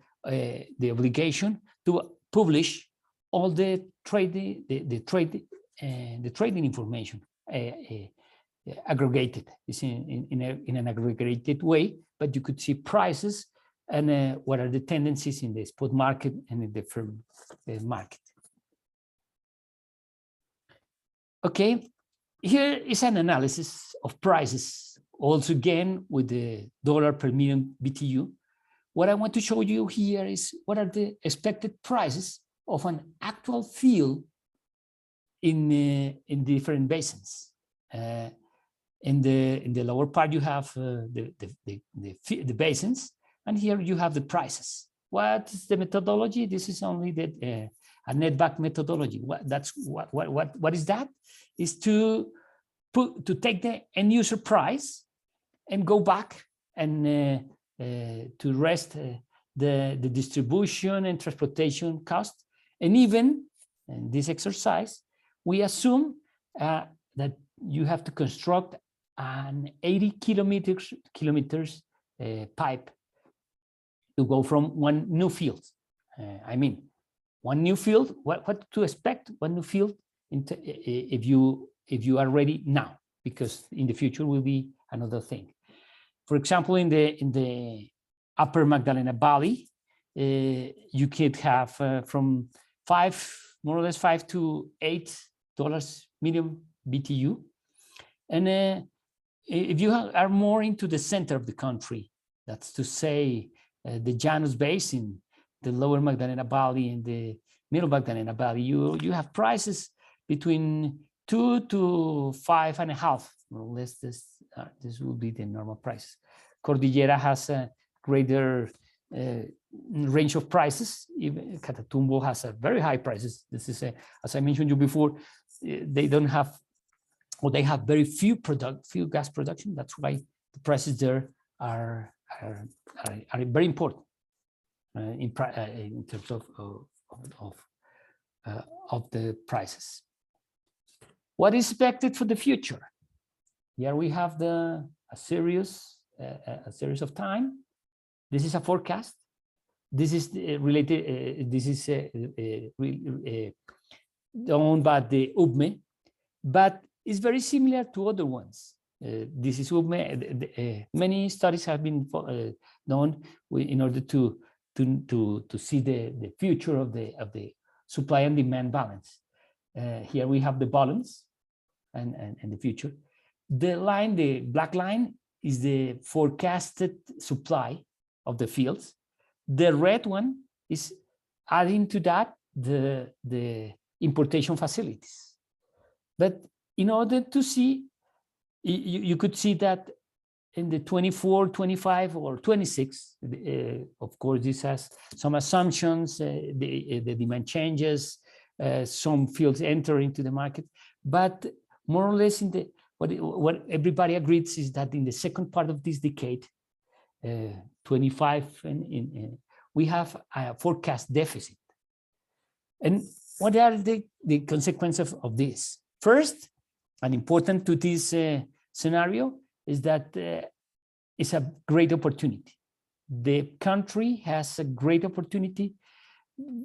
obligation to publish all the trading information, aggregated. It's in an aggregated way, but you could see prices and what are the tendencies in the spot market and in the firm market. Okay, here is an analysis of prices, also again with the dollar per million BTU. What I want to show you here is what are the expected prices of an actual field in different basins. In the lower part, you have the basins, and here you have the prices. What is the methodology? This is only a netback methodology. What is that? Is to take the end user price and go back and to rest the distribution and transportation cost. And even in this exercise, we assume that you have to construct an 80 kilometers pipe to go from one new field. I mean, one new field. What to expect? One new field if you are ready now, because in the future will be another thing. For example, in the Upper Magdalena Valley, you could have from more or less $5 to $8 million BTU, and if you are more into the center of the country, that's to say the Llanos Basin, the Lower Magdalena Valley, and the Middle Magdalena Valley, you have prices between 2 to 5.5, more or less. This will be the normal price. Cordillera has a greater range of prices. Even Catatumbo has a very high prices. This is as I mentioned you before, they don't have, or they have very few gas production. That's why the prices there are very important in terms of the prices. What is expected for the future? Here we have a series of time. This is a forecast. This is related. This is owned by the UBME, but it's very similar to other ones. This is UBME. Many studies have been done in order to see the future of the supply and demand balance. Here we have the balance and the future. The black line, is the forecasted supply of the fields. The red one is adding to that the importation facilities. But in order to see, you could see that in the 24, 25, or 26, of course, this has some assumptions, the demand changes, some fields enter into the market, but more or less what everybody agrees is that in the second part of this decade, 25, we have a forecast deficit. And what are the consequences of this? First, and important to this scenario, is that it's a great opportunity. The country has a great opportunity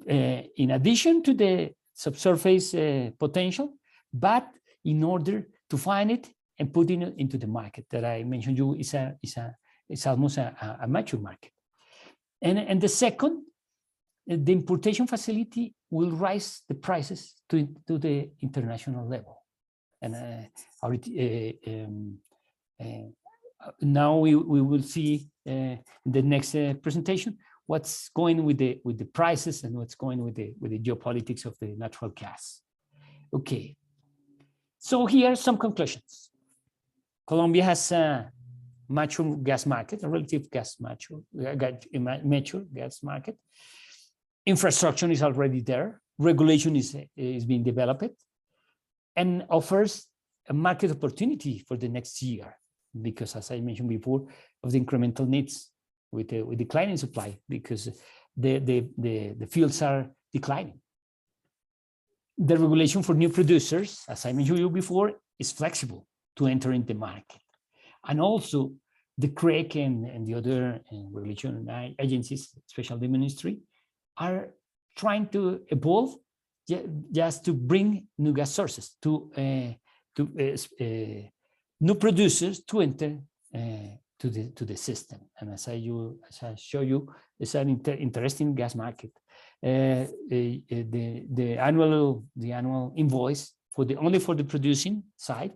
in addition to the subsurface potential, but in order to find it and put it into the market that I mentioned you is almost a mature market. And the second, the importation facility will raise the prices to the international level. And now we will see in the next presentation what's going with the prices and what's going with the geopolitics of the natural gas. Okay, so here are some conclusions. Colombia has a mature gas market, a relative mature gas market. Infrastructure is already there. Regulation is being developed and offers a market opportunity for the next year, because as I mentioned before, of the incremental needs with declining supply, because the fields are declining. The regulation for new producers, as I mentioned you before, is flexible to enter in the market. And also the CREC and the other regulation agencies, especially the ministry, are trying to evolve just to bring new gas sources, to new producers to enter to the system. And as I show you, it's an interesting gas market. The annual invoice only for the producing side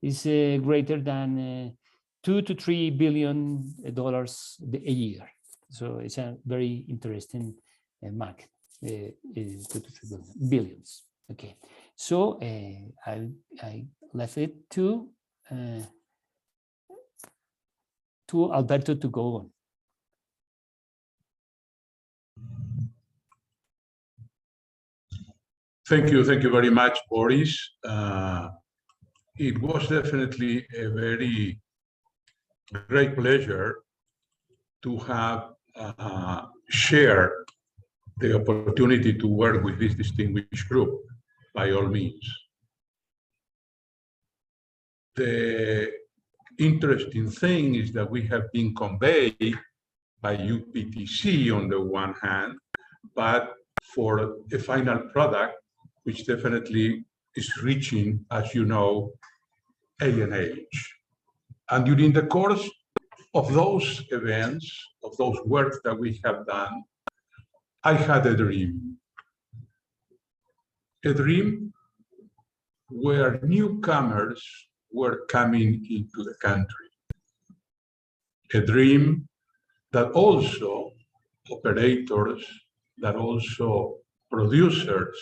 is greater than $2 to $3 billion a year. So it's a very interesting market. 2 to 3 billions. Okay, so I left it to Alberto to go on. Thank you very much, Boris. It was definitely a very great pleasure to have shared the opportunity to work with this distinguished group, by all means. The interesting thing is that we have been conveyed by UPTC on the one hand, but for a final product, which definitely is reaching, as you know, ANH. And during the course of those events, of those works that we have done, I had a dream where newcomers were coming into the country. A dream that also operators, that also producers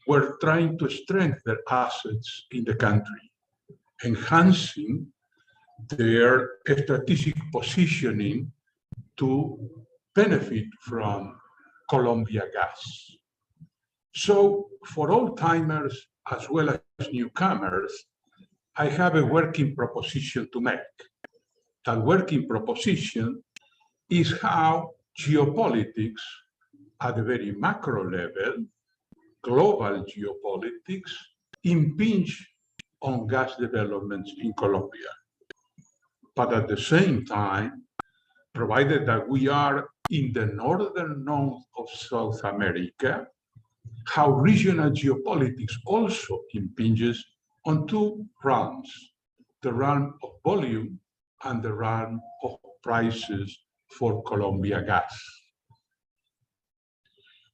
were trying to strengthen their assets in the country, enhancing their strategic positioning to benefit from Colombia gas. So for old-timers as well as newcomers, I have a working proposition to make. That working proposition is how geopolitics at a very macro level, global geopolitics, impinge on gas developments in Colombia. But at the same time, provided that we are in the northern node of South America, how regional geopolitics also impinges on two realms, the realm of volume and the realm of prices for Colombia gas.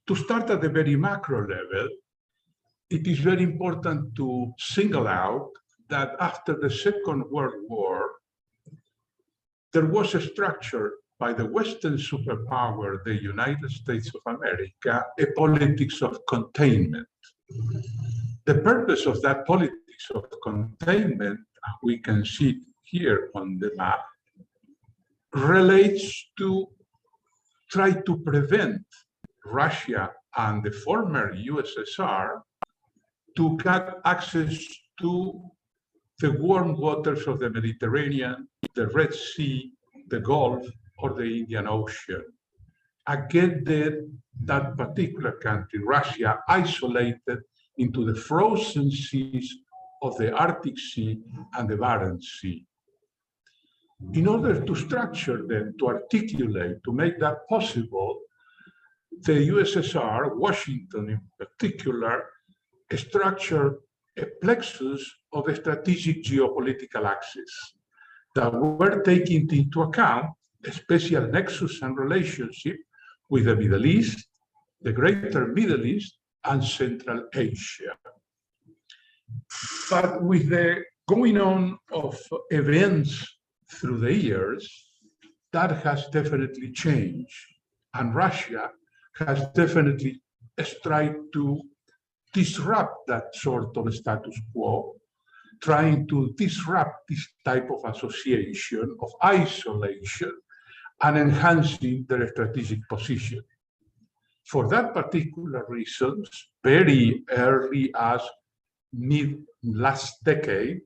To start at the very macro level, it is very important to single out that after the Second World War, there was a structure by the Western superpower, the United States of America, a politics of containment. The purpose of that politics of containment, we can see here on the map, relates to try to prevent Russia and the former USSR to get access to the warm waters of the Mediterranean, the Red Sea, the Gulf, or the Indian Ocean. Again, that particular country, Russia, isolated into the frozen seas of the Arctic Sea and the Barents Sea. In order to structure them, to articulate, to make that possible, the USSR, Washington in particular, structured a plexus of strategic geopolitical axes that were taking into account a special nexus and relationship with the Middle East, the Greater Middle East, and Central Asia. But with the going on of events through the years, that has definitely changed. And Russia has definitely tried to disrupt that sort of status quo, trying to disrupt this type of association, of isolation, and enhancing their strategic position. For that particular reasons, very early as mid-last decade,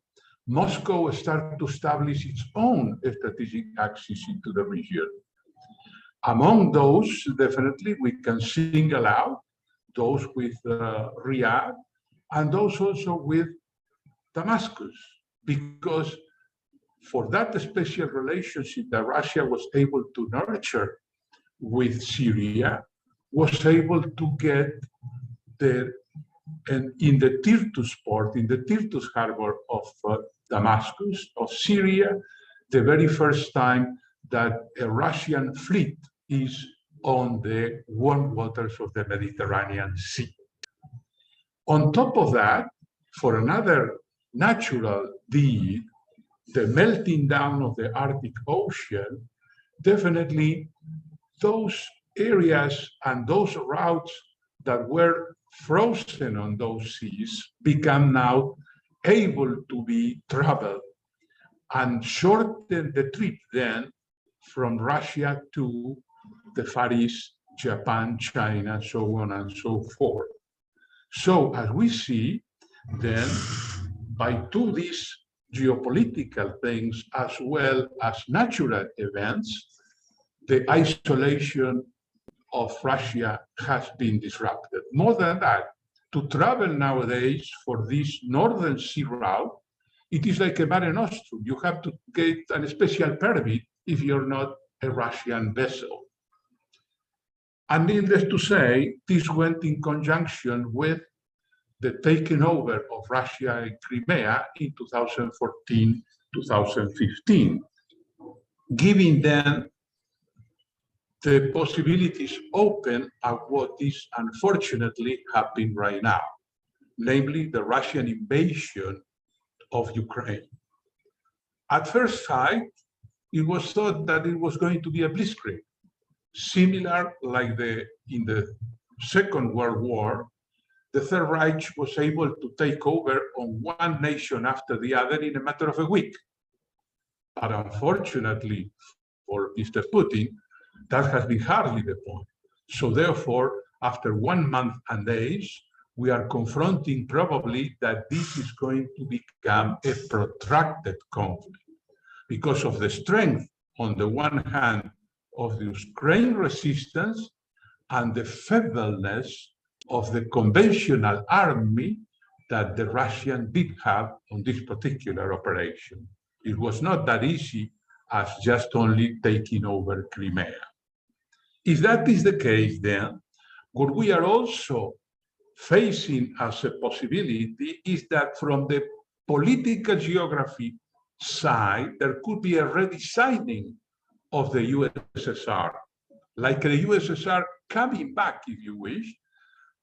Moscow started to establish its own strategic axis into the region. Among those, definitely, we can single out those with Riyadh and those also with Damascus, because for that special relationship that Russia was able to nurture with Syria, was able to get in the Tirtus port, in the Tirtus harbor of Damascus, of Syria, the very first time that a Russian fleet is on the warm waters of the Mediterranean Sea. On top of that, for another natural deed, the melting down of the Arctic Ocean, definitely those areas and those routes that were frozen on those seas become now able to be traveled and shorten the trip then from Russia to the Far East, Japan, China, so on and so forth. So as we see, then by these geopolitical things as well as natural events, the isolation of Russia has been disrupted. More than that, to travel nowadays for this Northern Sea route, it is like a Mare Nostrum. You have to get a special permit if you're not a Russian vessel. And needless to say, this went in conjunction with the taking over of Russia and Crimea in 2014, 2015, giving them the possibilities open at what is unfortunately happening right now, namely the Russian invasion of Ukraine. At first sight, it was thought that it was going to be a blitzkrieg, similar like in the Second World War. The Third Reich was able to take over on one nation after the other in a matter of a week. But unfortunately for Mr. Putin, That has been hardly the point. So therefore, after 1 month and days, we are confronting probably that this is going to become a protracted conflict because of the strength, on the one hand, of the Ukraine resistance and the feebleness of the conventional army that the Russians did have on this particular operation. It was not that easy as just only taking over Crimea. If that is the case, then what we are also facing as a possibility is that from the political geography side, there could be a redesigning of the USSR, like the USSR coming back, if you wish,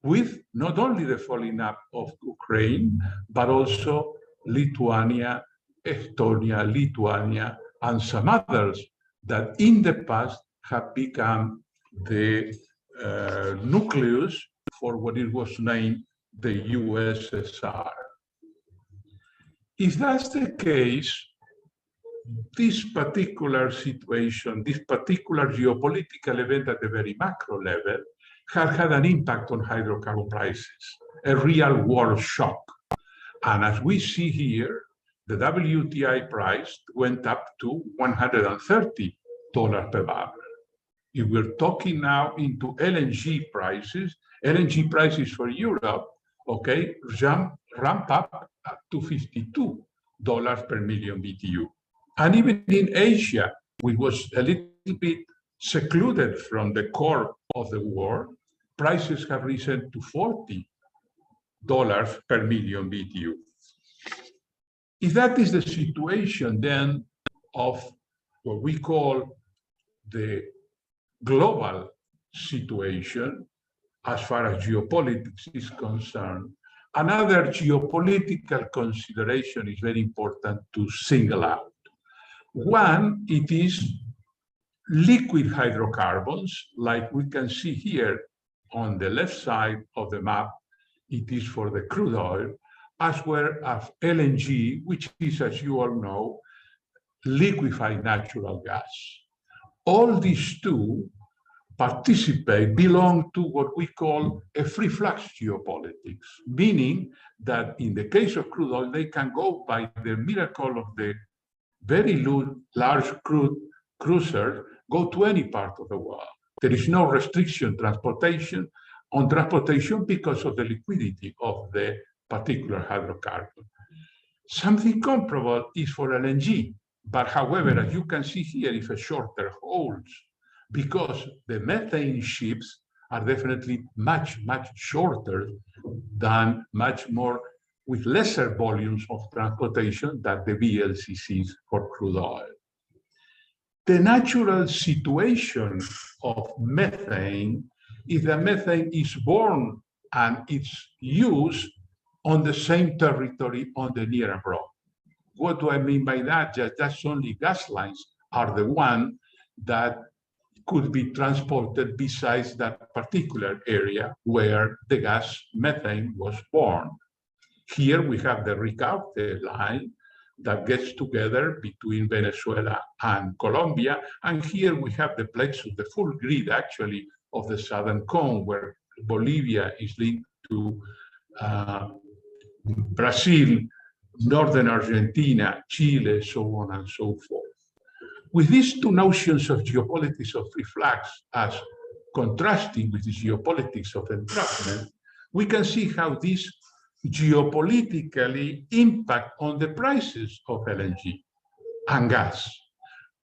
with not only the falling up of Ukraine, but also Lithuania, Estonia, Lithuania, and some others that in the past have become the nucleus for what it was named the USSR. If that's the case, this particular situation, this particular geopolitical event at the very macro level, has had an impact on hydrocarbon prices, a real world shock. And as we see here, the WTI price went up to $130 per barrel. If we're talking now into LNG prices for Europe, okay, ramp up to $52 per million BTU. And even in Asia, which was a little bit secluded from the core of the war, prices have risen to $40 per million BTU. If that is the situation then of what we call the global situation as far as geopolitics is concerned, another geopolitical consideration is very important to single out. One, it is liquid hydrocarbons, like we can see here on the left side of the map. It is for the crude oil, as well as LNG, which is, as you all know, liquefied natural gas. All these two belong to what we call a free flux geopolitics, meaning that in the case of crude oil, they can go by the miracle of the very large crude cruiser, go to any part of the world. There is no restriction on transportation because of the liquidity of the particular hydrocarbon. Something comparable is for LNG, but however, as you can see here, if a shorter holds, because the methane ships are definitely much, much shorter than much more with lesser volumes of transportation than the VLCCs for crude oil. The natural situation of methane is that methane is born and it's used on the same territory on the near abroad. What do I mean by that? Just only gas lines are the one that could be transported besides that particular area where the gas methane was born. Here we have the Ricaurte line that gets together between Venezuela and Colombia. And here we have the place of the full grid, actually, of the Southern Cone, where Bolivia is linked to Brazil, Northern Argentina, Chile, so on and so forth. With these two notions of geopolitics of free flux as contrasting with the geopolitics of entrapment, we can see how these geopolitically impact on the prices of LNG and gas.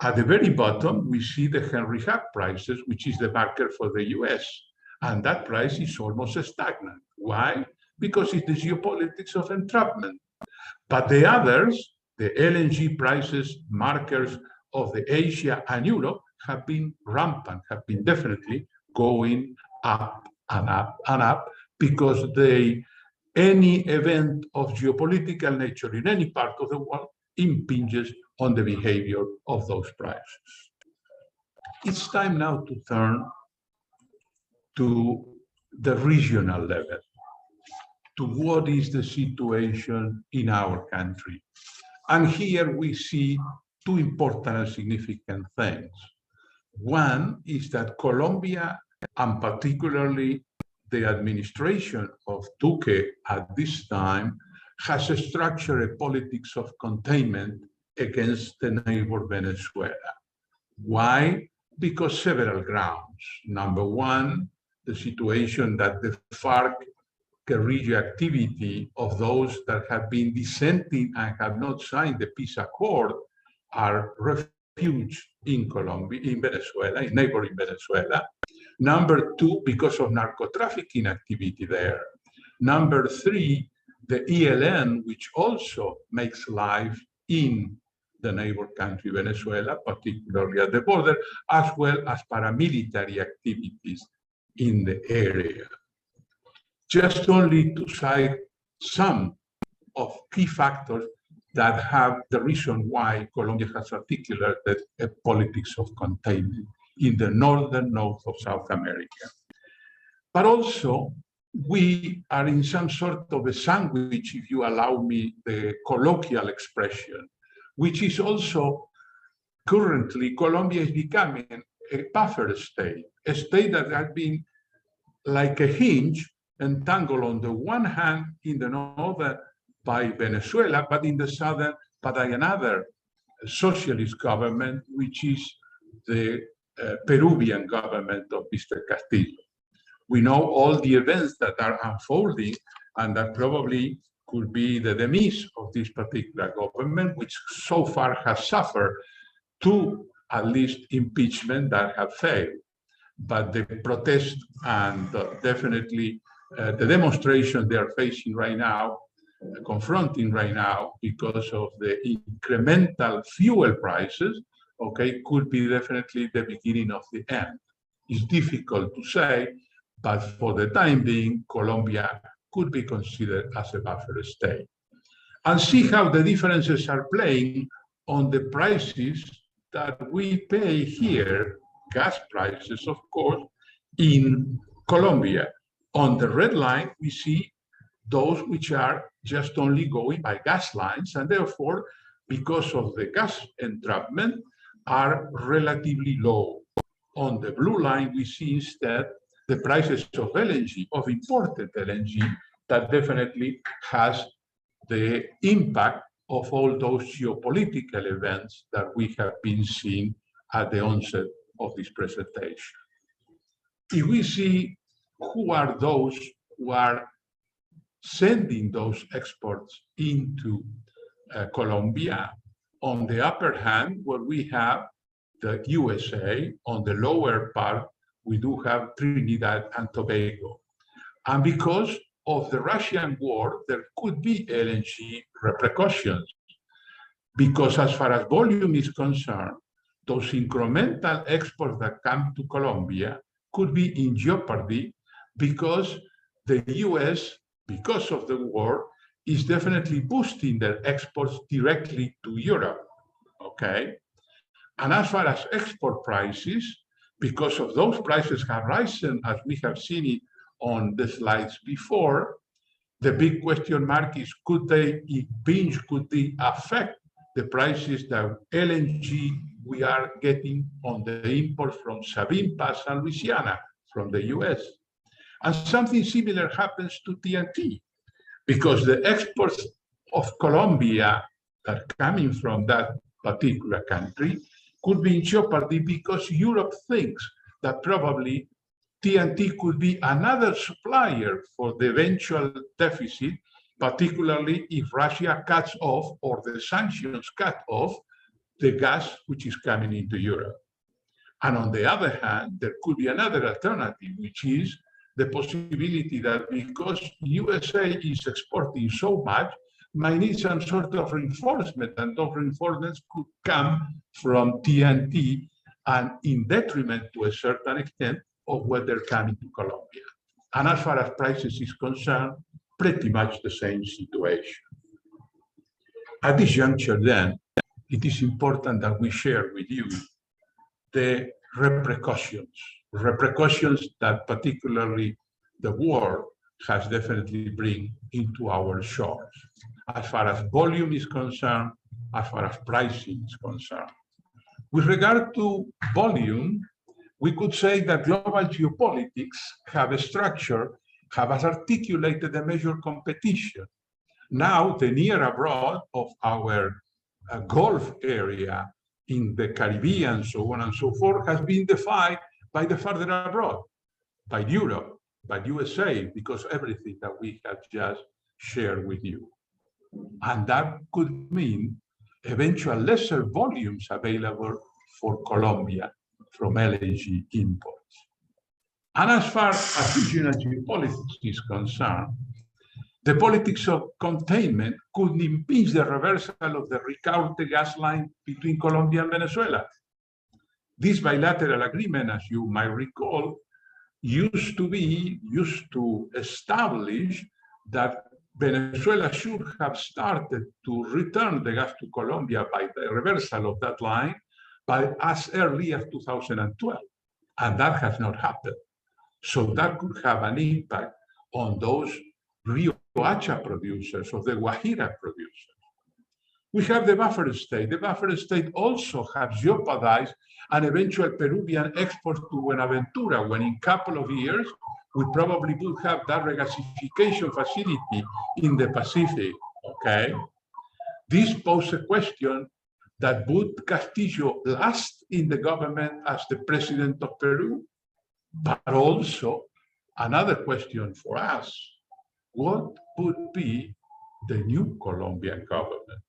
At the very bottom, we see the Henry Hub prices, which is the marker for the US. And that price is almost stagnant. Why? Because it's the geopolitics of entrapment. But the others, the LNG prices, markers of the Asia and Europe, have been rampant, have been definitely going up and up and up, because any event of geopolitical nature in any part of the world impinges on the behavior of those prices. It's time now to turn to the regional level, to what is the situation in our country. And here we see two important and significant things. One is that Colombia, and particularly the administration of Duque at this time, has structured a politics of containment against the neighbor Venezuela. Why? Because several grounds. Number one, the situation that the FARC guerrilla activity of those that have been dissenting and have not signed the peace accord are refugees in Colombia, in Venezuela, in neighboring Venezuela. Number two, because of narco-trafficking activity there. Number three, the ELN, which also makes life in the neighbor country Venezuela, particularly at the border, as well as paramilitary activities in the area. Just only to cite some of key factors that have the reason why Colombia has articulated a politics of containment in the northern north of South America. But also, we are in some sort of a sandwich, if you allow me the colloquial expression, which is also currently Colombia is becoming a buffer state, a state that has been like a hinge entangled on the one hand in the northern by Venezuela, but in the southern by another socialist government, which is the Peruvian government of Mr. Castillo. We know all the events that are unfolding and that probably could be the demise of this particular government, which so far has suffered two, at least, impeachment that have failed. But the protest and definitely the demonstration they are facing right now, confronting right now because of the incremental fuel prices, okay, could be definitely the beginning of the end. It's difficult to say, but for the time being, Colombia could be considered as a buffer state. And see how the differences are playing on the prices that we pay here, gas prices, of course, in Colombia. On the red line, we see those which are just only going by gas lines, and therefore, because of the gas entrapment, are relatively low. On the blue line, we see instead the prices of LNG, of imported LNG, that definitely has the impact of all those geopolitical events that we have been seeing at the onset of this presentation. If we see who are those who are sending those exports into Colombia, on the upper hand, where we have the USA, on the lower part, we do have Trinidad and Tobago. And because of the Russian war, there could be LNG repercussions. Because as far as volume is concerned, those incremental exports that come to Colombia could be in jeopardy because the US, because of the war, is definitely boosting their exports directly to Europe, okay? And as far as export prices, because of those prices have risen, as we have seen it on the slides before, the big question mark is, could they affect the prices that LNG we are getting on the import from Sabine Pass and Louisiana from the US? And something similar happens to TNT, because the exports of Colombia that are coming from that particular country could be in jeopardy because Europe thinks that probably TNT could be another supplier for the eventual deficit, particularly if Russia cuts off or the sanctions cut off the gas which is coming into Europe. And on the other hand, there could be another alternative, which is the possibility that because USA is exporting so much, might need some sort of reinforcement, and those reinforcements could come from TNT and in detriment to a certain extent of what they're coming to Colombia. And as far as prices is concerned, pretty much the same situation. At this juncture then, it is important that we share with you the repercussions that particularly the war has definitely bring into our shores, as far as volume is concerned, as far as pricing is concerned. With regard to volume, we could say that global geopolitics have a structure, have articulated a measured competition. Now, the near abroad of our Gulf area in the Caribbean, so on and so forth, has been defined by the farther abroad, by Europe, by USA, because everything that we have just shared with you. And that could mean eventual lesser volumes available for Colombia from LNG imports. And as far as regional geopolitics is concerned, the politics of containment could impinge the reversal of the Ricaurte gas line between Colombia and Venezuela. This bilateral agreement, as you might recall, used to establish that Venezuela should have started to return the gas to Colombia by the reversal of that line by as early as 2012. And that has not happened. So that could have an impact on those Rio Hacha producers, of the Guajira producers. We have the buffer state. The buffer state also has jeopardized an eventual Peruvian export to Buenaventura, when in a couple of years, we probably would have that regasification facility in the Pacific, okay? This poses a question that would Castillo last in the government as the president of Peru? But also another question for us, what would be the new Colombian government?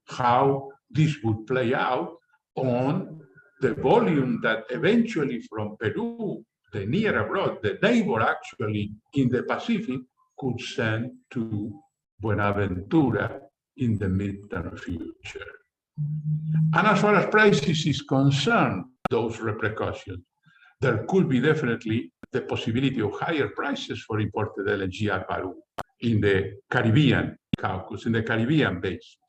How this would play out on the volume that eventually from Peru, the near abroad, the neighbor actually in the Pacific, could send to Buenaventura in the midterm future. And as far as prices is concerned, those repercussions, there could be definitely the possibility of higher prices for imported LNG at Peru in the Caribbean Caucasus, in the Caribbean basin.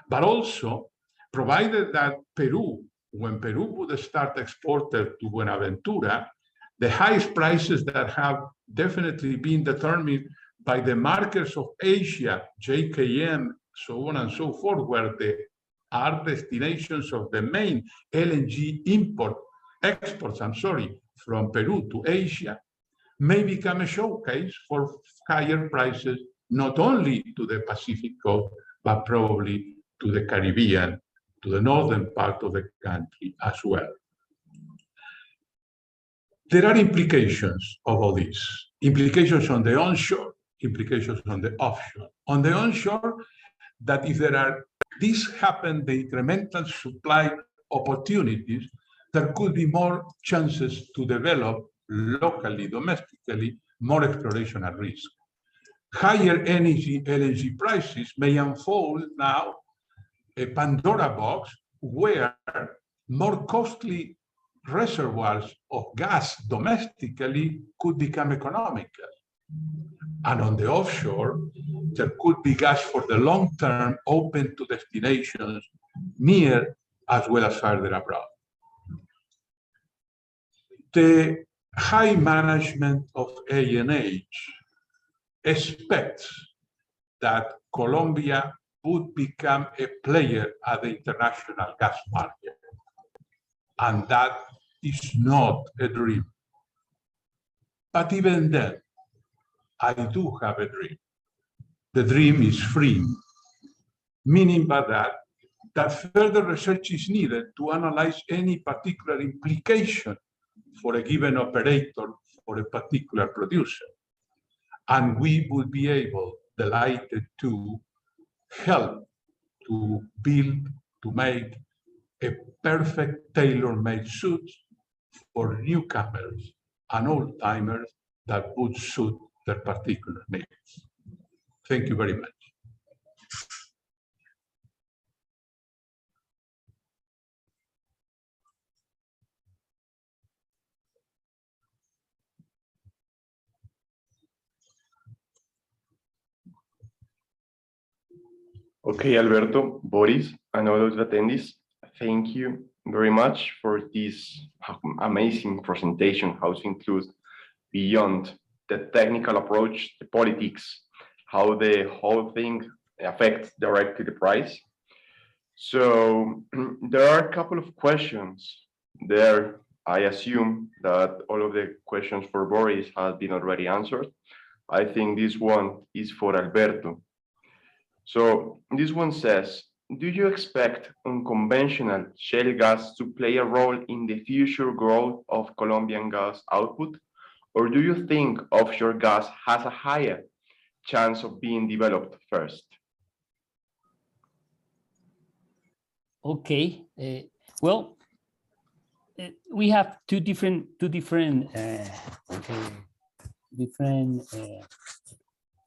But also, provided that Peru, when Peru would start exporting to Buenaventura, the highest prices that have definitely been determined by the markers of Asia, JKM, so on and so forth, where they are destinations of the main LNG exports, from Peru to Asia, may become a showcase for higher prices, not only to the Pacific coast, but probably to the Caribbean, to the northern part of the country as well. There are implications of all this, implications on the onshore, implications on the offshore. On the onshore, that if this happen, the incremental supply opportunities, there could be more chances to develop locally, domestically, more exploration at risk. Higher LNG prices may unfold now a Pandora box where more costly reservoirs of gas domestically could become economical. And on the offshore, there could be gas for the long term open to destinations near as well as further abroad. The high management of ANH expects that Colombia would become a player at the international gas market. And that is not a dream. But even then, I do have a dream. The dream is free, meaning by that further research is needed to analyze any particular implication for a given operator or a particular producer. And we would be delighted to help to build, to make a perfect tailor-made suit for newcomers and old-timers that would suit their particular needs. Thank you very much. Okay, Alberto, Boris, and all of the attendees, thank you very much for this amazing presentation, how to include beyond the technical approach, the politics, how the whole thing affects directly the price. So there are a couple of questions there I assume that all of the questions for Boris have been already answered. I think this one is for Alberto. So this one says, do you expect unconventional shale gas to play a role in the future growth of Colombian gas output? Or do you think offshore gas has a higher chance of being developed first? Okay, well, we have two different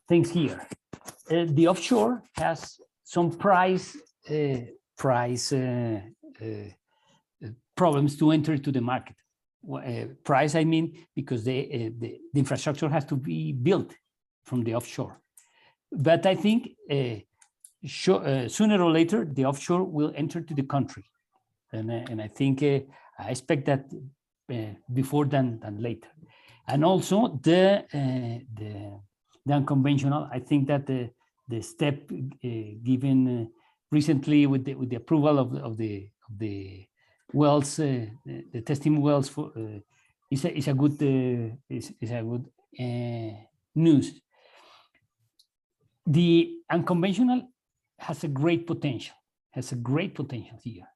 things here. The offshore has some price problems to enter to the market. Price, I mean, because the infrastructure has to be built from the offshore. But I think sooner or later, the offshore will enter to the country. And I think, I expect that before than later. And also the unconventional, I think that the step given recently with the approval of the wells, the testing wells for is a good news. The unconventional has a great potential here.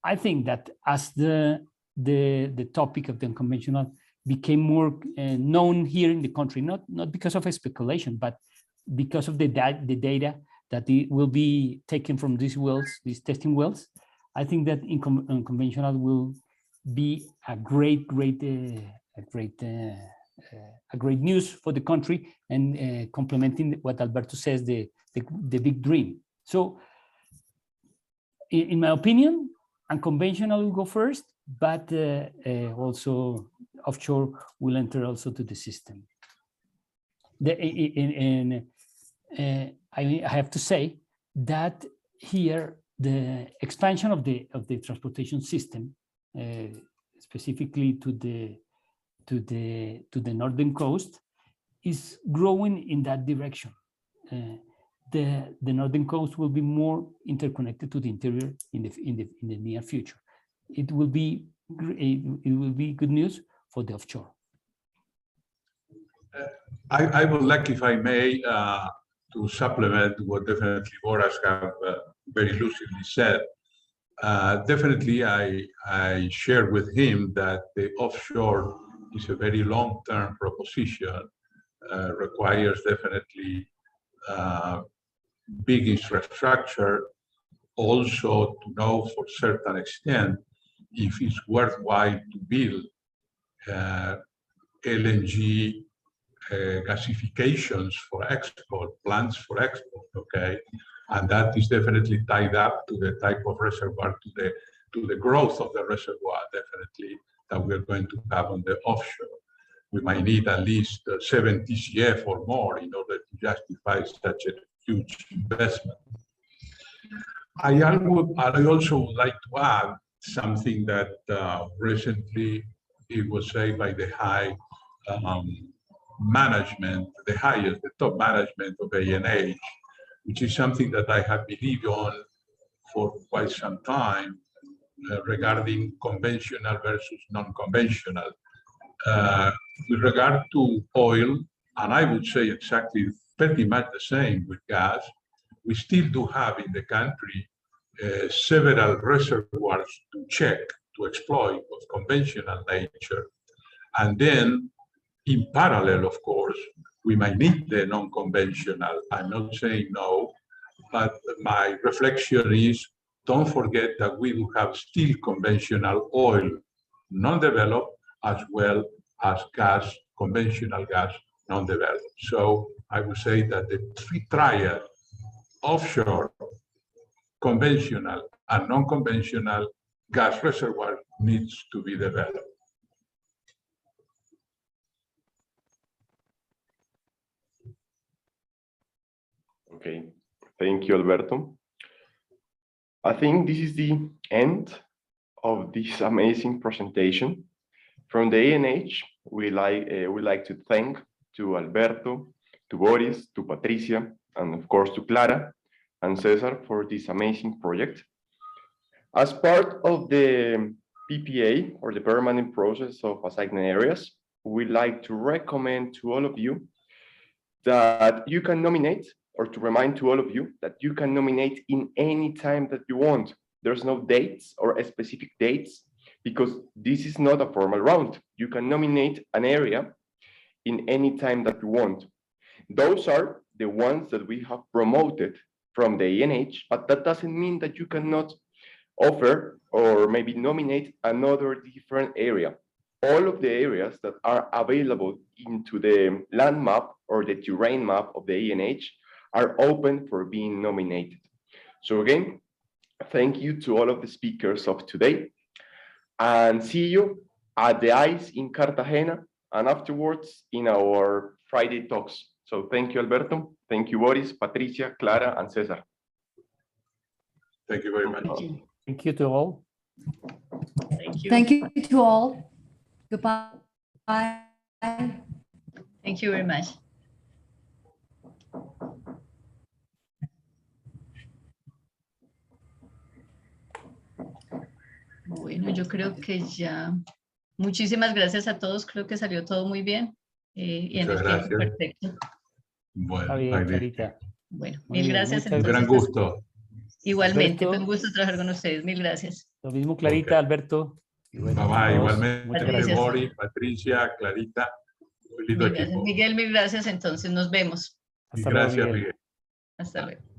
I think that as the topic of the unconventional became more known here in the country, not because of a speculation, but because of the data that it will be taken from these wells, these testing wells, I think that unconventional will be a great news for the country, and complementing what Alberto says, the big dream. So, in my opinion, unconventional will go first, but also offshore will enter also to the system. I have to say that here the expansion of the transportation system, specifically to the northern coast, is growing in that direction. The northern coast will be more interconnected to the interior in the near future. It will be good news for the offshore. I would like, if I may, to supplement what definitely Boris have very lucidly said. Definitely, I share with him that the offshore is a very long-term proposition, requires definitely big infrastructure, also to know for a certain extent if it's worthwhile to build LNG gasifications for export, plants for export, okay? And that is definitely tied up to the type of reservoir, to the growth of the reservoir, definitely, that we're going to have on the offshore. We might need at least 7 TCF or more in order to justify such a huge investment. I also would like to add something that recently it was said by the high management, the top management of ANH, which is something that I have believed on for quite some time regarding conventional versus non-conventional. With regard to oil, and I would say exactly pretty much the same with gas, we still do have in the country several reservoirs to check, to exploit of conventional nature. And then in parallel, of course, we might need the non-conventional. I'm not saying no, but my reflection is, don't forget that we will have still conventional oil, non-developed, as well as gas, conventional gas, non-developed. So I would say that the triad, offshore, conventional, and non-conventional gas reservoir needs to be developed. Okay, thank you, Alberto. I think this is the end of this amazing presentation. From the ANH, we like to thank to Alberto, to Boris, to Patricia, and of course to Clara and Cesar for this amazing project. As part of the PPA, or the permanent process of assigning areas, we'd like to recommend to all of you that you can nominate, or to remind to all of you that you can nominate in any time that you want. There's no dates or specific dates, because this is not a formal round. You can nominate an area in any time that you want. Those are the ones that we have promoted from the ANH, but that doesn't mean that you cannot offer or maybe nominate another different area. All of the areas that are available into the land map or the terrain map of the ANH are open for being nominated. So again, thank you to all of the speakers of today, and see you at the ICE in Cartagena and afterwards in our Friday talks. So thank you, Alberto. Thank you, Boris, Patricia, Clara, and Cesar. Thank you very much. Thank you to all. Thank you. Thank you to all. Goodbye. Thank you very much. Bueno, yo creo que ya. Muchísimas gracias a todos. Creo que salió todo muy bien. Y en Muchas el tiempo gracias. perfecto. Bueno, Está bien, magnífico. Clarita. Bueno, Muy mil bien, gracias. muchas Un gran Entonces, gusto. igualmente, Alberto. fue un gusto trabajar con ustedes. Mil gracias. Lo mismo, Clarita, Ok. Alberto. Y bueno, Bye bye. todos, Igualmente, muchas Patricia, gracias. Boris, Patricia, Clarita. Muy lindo Mil gracias. equipo. Miguel, mil gracias. Entonces nos vemos. Hasta luego, Gracias, Miguel. Miguel. Hasta luego.